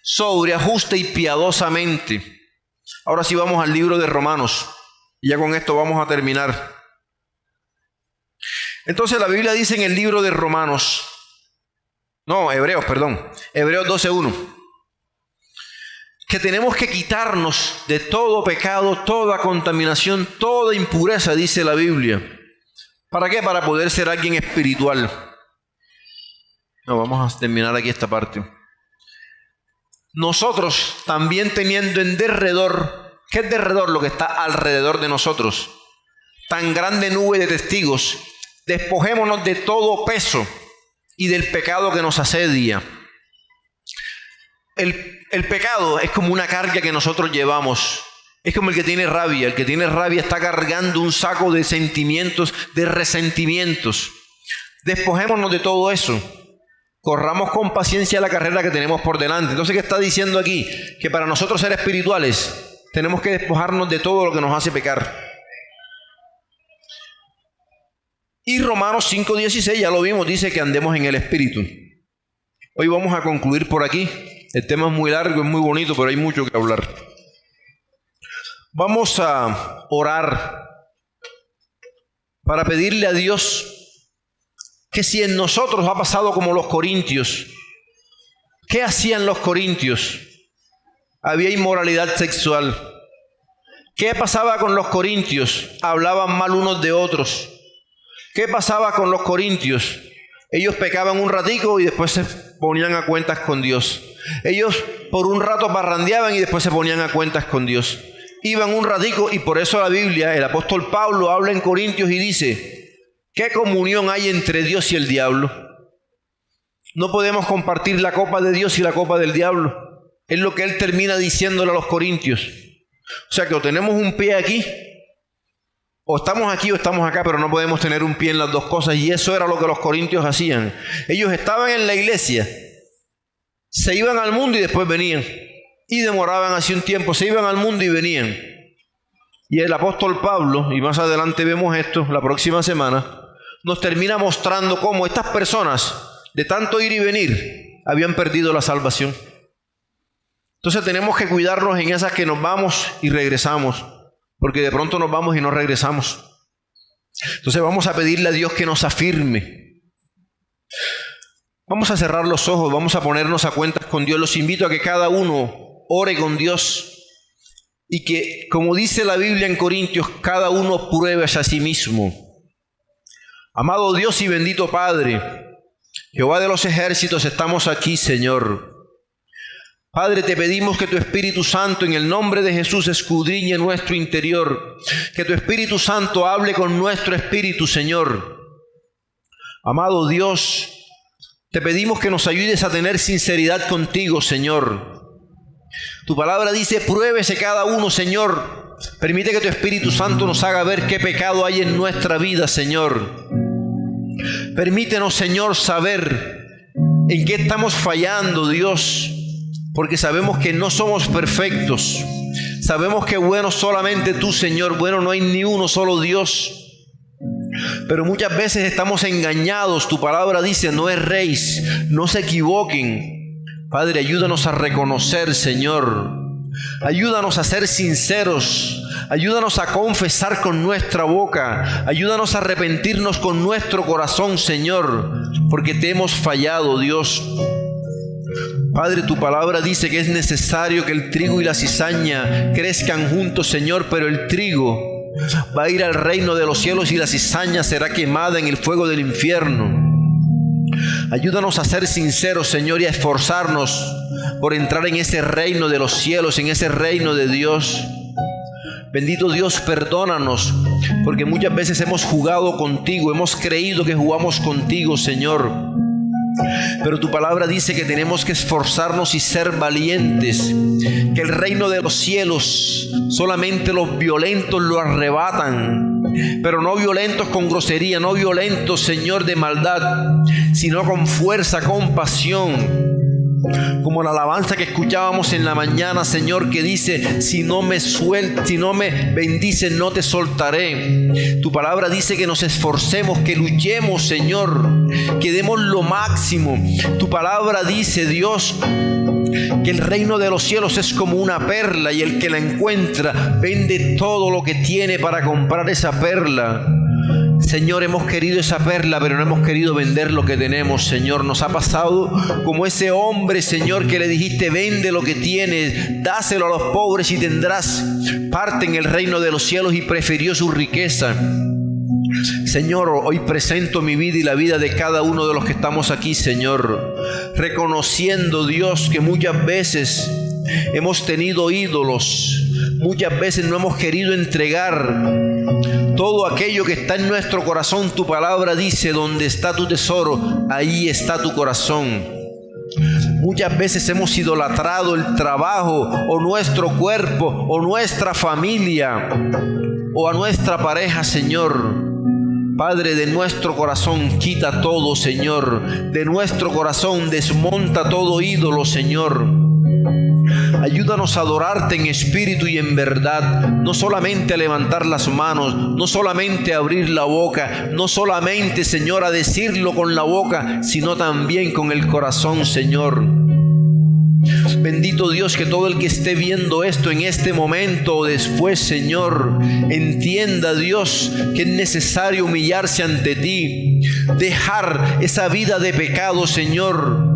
sobria, justa y piadosamente. Ahora sí vamos al libro de Romanos. Y ya con esto vamos a terminar. Entonces la Biblia dice en el libro de Hebreos 12:1, que tenemos que quitarnos de todo pecado, toda contaminación, toda impureza, dice la Biblia. ¿Para qué? Para poder ser alguien espiritual. No, vamos a terminar aquí esta parte. Nosotros también teniendo en derredor, ¿qué es derredor? Lo que está alrededor de nosotros. Tan grande nube de testigos, despojémonos de todo peso y del pecado que nos asedia. El pecado es como una carga que nosotros llevamos. Es como el que tiene rabia. El que tiene rabia está cargando un saco de sentimientos, de resentimientos. Despojémonos de todo eso. Corramos con paciencia la carrera que tenemos por delante. Entonces, ¿qué está diciendo aquí? Que para nosotros ser espirituales tenemos que despojarnos de todo lo que nos hace pecar. Y Romanos 5:16, ya lo vimos, dice que andemos en el Espíritu. Hoy vamos a concluir por aquí. El tema es muy largo, es muy bonito, pero hay mucho que hablar. Vamos a orar para pedirle a Dios que si en nosotros ha pasado como los corintios, ¿qué hacían los corintios? Había inmoralidad sexual. ¿Qué pasaba con los corintios? Hablaban mal unos de otros. ¿Qué pasaba con los corintios? Ellos pecaban un ratico y después se ponían a cuentas con Dios. Ellos por un rato parrandeaban y después se ponían a cuentas con Dios. Iban un ratico y por eso la Biblia, el apóstol Pablo habla en Corintios y dice, ¿qué comunión hay entre Dios y el diablo? No podemos compartir la copa de Dios y la copa del diablo. Es lo que él termina diciéndole a los corintios. O sea que o tenemos un pie aquí, o estamos aquí o estamos acá, pero no podemos tener un pie en las dos cosas. Y eso era lo que los corintios hacían. Ellos estaban en la iglesia, se iban al mundo y después venían. Y demoraban así un tiempo, se iban al mundo y venían. Y el apóstol Pablo, y más adelante vemos esto la próxima semana, nos termina mostrando cómo estas personas, de tanto ir y venir, habían perdido la salvación. Entonces tenemos que cuidarnos en esas que nos vamos y regresamos, porque de pronto nos vamos y no regresamos. Entonces vamos a pedirle a Dios que nos afirme. Vamos a cerrar los ojos, vamos a ponernos a cuentas con Dios. Los invito a que cada uno ore con Dios y que, como dice la Biblia en Corintios, cada uno pruebe a sí mismo. Amado Dios y bendito Padre, Jehová de los ejércitos, estamos aquí, Señor. Padre, te pedimos que tu Espíritu Santo, en el nombre de Jesús, escudriñe nuestro interior. Que tu Espíritu Santo hable con nuestro espíritu, Señor. Amado Dios, te pedimos que nos ayudes a tener sinceridad contigo, Señor. Tu palabra dice, pruébese cada uno, Señor. Permite que tu Espíritu Santo nos haga ver qué pecado hay en nuestra vida, Señor. Permítenos, Señor, saber en qué estamos fallando, Dios. Porque sabemos que no somos perfectos. Sabemos que bueno solamente tú, Señor. Bueno, no hay ni uno solo Dios. Pero muchas veces estamos engañados. Tu palabra dice, no erréis, no se equivoquen. Padre, ayúdanos a reconocer, Señor. Ayúdanos a ser sinceros. Ayúdanos a confesar con nuestra boca. Ayúdanos a arrepentirnos con nuestro corazón, Señor. Porque te hemos fallado, Dios. Padre, tu palabra dice que es necesario que el trigo y la cizaña crezcan juntos, Señor, pero el trigo va a ir al reino de los cielos y la cizaña será quemada en el fuego del infierno. Ayúdanos a ser sinceros, Señor, y a esforzarnos por entrar en ese reino de los cielos, en ese reino de Dios. Bendito Dios, perdónanos, porque muchas veces hemos jugado contigo, hemos creído que jugamos contigo, Señor. Pero tu palabra dice que tenemos que esforzarnos y ser valientes, que el reino de los cielos solamente los violentos lo arrebatan, pero no violentos con grosería, no violentos, Señor, de maldad, sino con fuerza, con pasión. Como la alabanza que escuchábamos en la mañana, Señor, que dice, si no me bendices, no te soltaré. Tu palabra dice que nos esforcemos, que luchemos, Señor, que demos lo máximo. Tu palabra dice, Dios, que el reino de los cielos es como una perla y el que la encuentra vende todo lo que tiene para comprar esa perla. Señor, hemos querido esa perla, pero no hemos querido vender lo que tenemos, Señor. Nos ha pasado como ese hombre, Señor, que le dijiste, vende lo que tienes, dáselo a los pobres y tendrás parte en el reino de los cielos, y prefirió su riqueza. Señor, hoy presento mi vida y la vida de cada uno de los que estamos aquí, Señor, reconociendo, Dios, que muchas veces hemos tenido ídolos, muchas veces no hemos querido entregar todo aquello que está en nuestro corazón. Tu palabra dice, donde está tu tesoro, ahí está tu corazón. Muchas veces hemos idolatrado el trabajo, o nuestro cuerpo, o nuestra familia, o a nuestra pareja, Señor. Padre, de nuestro corazón quita todo, Señor. De nuestro corazón desmonta todo ídolo, Señor. Ayúdanos a adorarte en espíritu y en verdad, no solamente a levantar las manos, no solamente a abrir la boca, no solamente, Señor, a decirlo con la boca, sino también con el corazón, Señor. Bendito Dios, que todo el que esté viendo esto en este momento o después, Señor, entienda, Dios, que es necesario humillarse ante ti, dejar esa vida de pecado, Señor.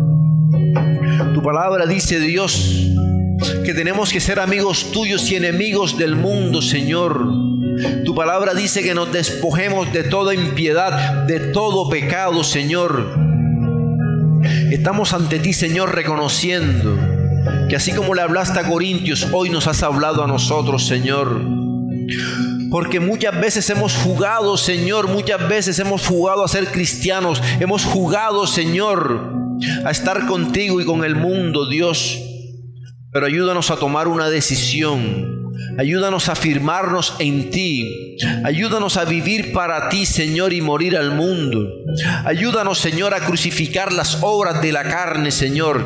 Tu palabra dice, Dios, que tenemos que ser amigos tuyos y enemigos del mundo, Señor. Tu palabra dice que nos despojemos de toda impiedad, de todo pecado, Señor. Estamos ante ti, Señor, reconociendo que así como le hablaste a Corintios, hoy nos has hablado a nosotros, Señor. Porque muchas veces hemos jugado, Señor, muchas veces hemos jugado a ser cristianos. Hemos jugado, Señor, a estar contigo y con el mundo, Dios. Pero ayúdanos a tomar una decisión. Ayúdanos a afirmarnos en ti. Ayúdanos a vivir para ti, Señor, y morir al mundo. Ayúdanos, Señor, a crucificar las obras de la carne, Señor.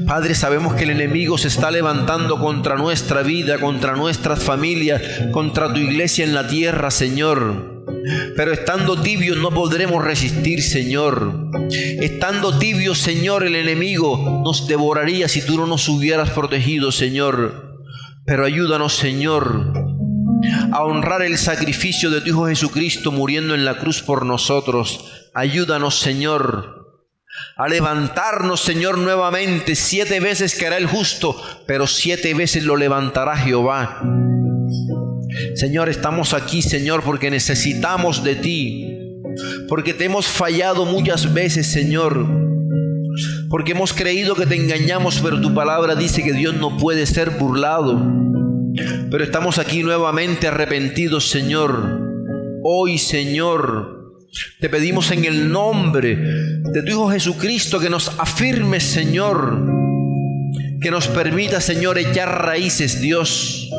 Padre, sabemos que el enemigo se está levantando contra nuestra vida, contra nuestras familias, contra tu iglesia en la tierra, Señor. Pero estando tibios no podremos resistir, Señor. Estando tibios, Señor, el enemigo nos devoraría si tú no nos hubieras protegido, Señor. Pero ayúdanos, Señor, a honrar el sacrificio de tu Hijo Jesucristo muriendo en la cruz por nosotros. Ayúdanos, Señor, a levantarnos, Señor, nuevamente. 7 veces caerá el justo, pero 7 veces lo levantará Jehová. Señor, estamos aquí, Señor, porque necesitamos de ti, porque te hemos fallado muchas veces, Señor, porque hemos creído que te engañamos, pero tu palabra dice que Dios no puede ser burlado. Pero estamos aquí nuevamente arrepentidos, Señor. Hoy, Señor, te pedimos en el nombre de tu Hijo Jesucristo que nos afirmes, Señor, que nos permita, Señor, echar raíces, Dios,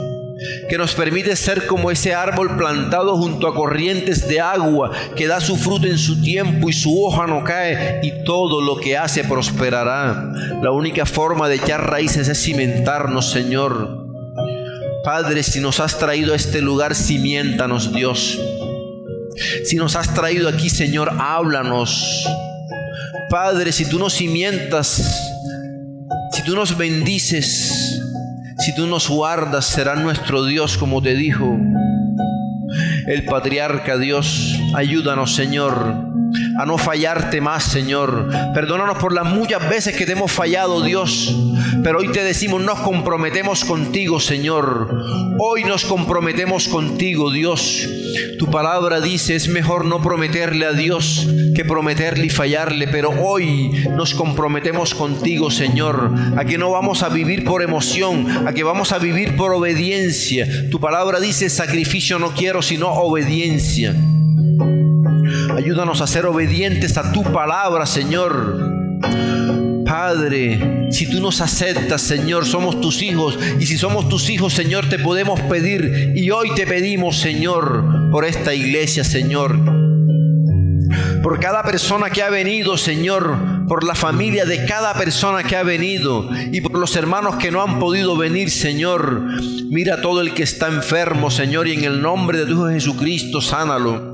que nos permite ser como ese árbol plantado junto a corrientes de agua, que da su fruto en su tiempo y su hoja no cae, y todo lo que hace prosperará. La única forma de echar raíces es cimentarnos, Señor. Padre, si nos has traído a este lugar, cimiéntanos, Dios. Si nos has traído aquí, Señor, háblanos. Padre, si tú nos cimientas, si tú nos bendices, si tú nos guardas, será nuestro Dios, como te dijo el patriarca. Dios, ayúdanos, Señor, a no fallarte más, Señor. Perdónanos por las muchas veces que te hemos fallado, Dios, pero hoy te decimos, nos comprometemos contigo, Señor. Hoy nos comprometemos contigo, Dios. Tu palabra dice, es mejor no prometerle a Dios que prometerle y fallarle, pero hoy nos comprometemos contigo, Señor, a que no vamos a vivir por emoción, a que vamos a vivir por obediencia. Tu palabra dice, sacrificio no quiero, sino obediencia. Ayúdanos a ser obedientes a tu palabra, Señor. Padre, si tú nos aceptas, Señor, somos tus hijos. Y si somos tus hijos, Señor, te podemos pedir. Y hoy te pedimos, Señor, por esta iglesia, Señor, por cada persona que ha venido, Señor, por la familia de cada persona que ha venido y por los hermanos que no han podido venir, Señor. Mira todo el que está enfermo, Señor, y en el nombre de tu Hijo Jesucristo, sánalo.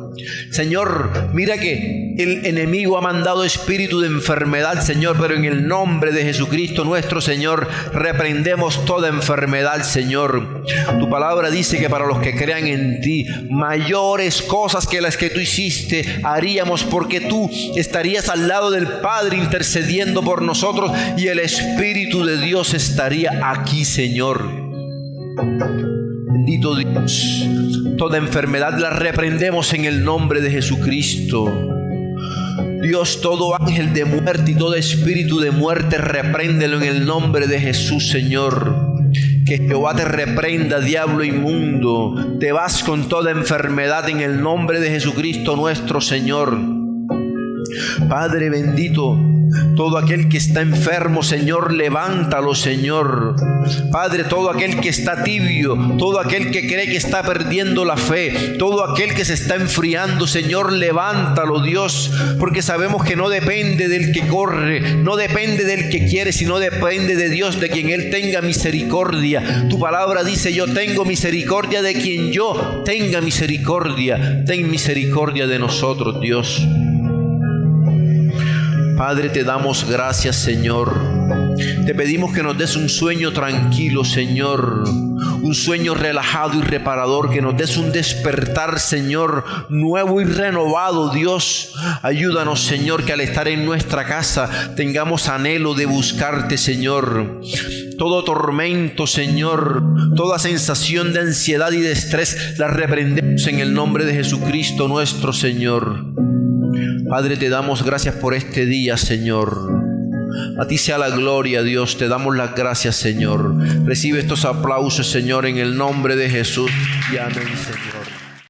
Señor, mira que el enemigo ha mandado espíritu de enfermedad, Señor, pero en el nombre de Jesucristo nuestro Señor, reprendemos toda enfermedad, Señor. Tu palabra dice que para los que crean en ti, mayores cosas que las que tú hiciste haríamos, porque tú estarías al lado del Padre intercediendo por nosotros y el Espíritu de Dios estaría aquí, Señor. Bendito Dios, toda enfermedad la reprendemos en el nombre de Jesucristo. Dios, todo ángel de muerte y todo espíritu de muerte, repréndelo en el nombre de Jesús, Señor. Que Jehová te reprenda, diablo inmundo. Te vas con toda enfermedad en el nombre de Jesucristo nuestro Señor. Padre bendito, todo aquel que está enfermo, Señor, levántalo, Señor. Padre, todo aquel que está tibio, todo aquel que cree que está perdiendo la fe, todo aquel que se está enfriando, Señor, levántalo, Dios, porque sabemos que no depende del que corre, no depende del que quiere, sino depende de Dios, de quien Él tenga misericordia. Tu palabra dice, yo tengo misericordia de quien yo tenga misericordia. Ten misericordia de nosotros, Dios. Padre, te damos gracias, Señor. Te pedimos que nos des un sueño tranquilo, Señor. Un sueño relajado y reparador. Que nos des un despertar, Señor, nuevo y renovado, Dios. Ayúdanos, Señor, que al estar en nuestra casa tengamos anhelo de buscarte, Señor. Todo tormento, Señor, toda sensación de ansiedad y de estrés, la reprendemos en el nombre de Jesucristo nuestro Señor. Padre, te damos gracias por este día, Señor. A ti sea la gloria, Dios. Te damos las gracias, Señor. Recibe estos aplausos, Señor, en el nombre de Jesús. Y amén, Señor.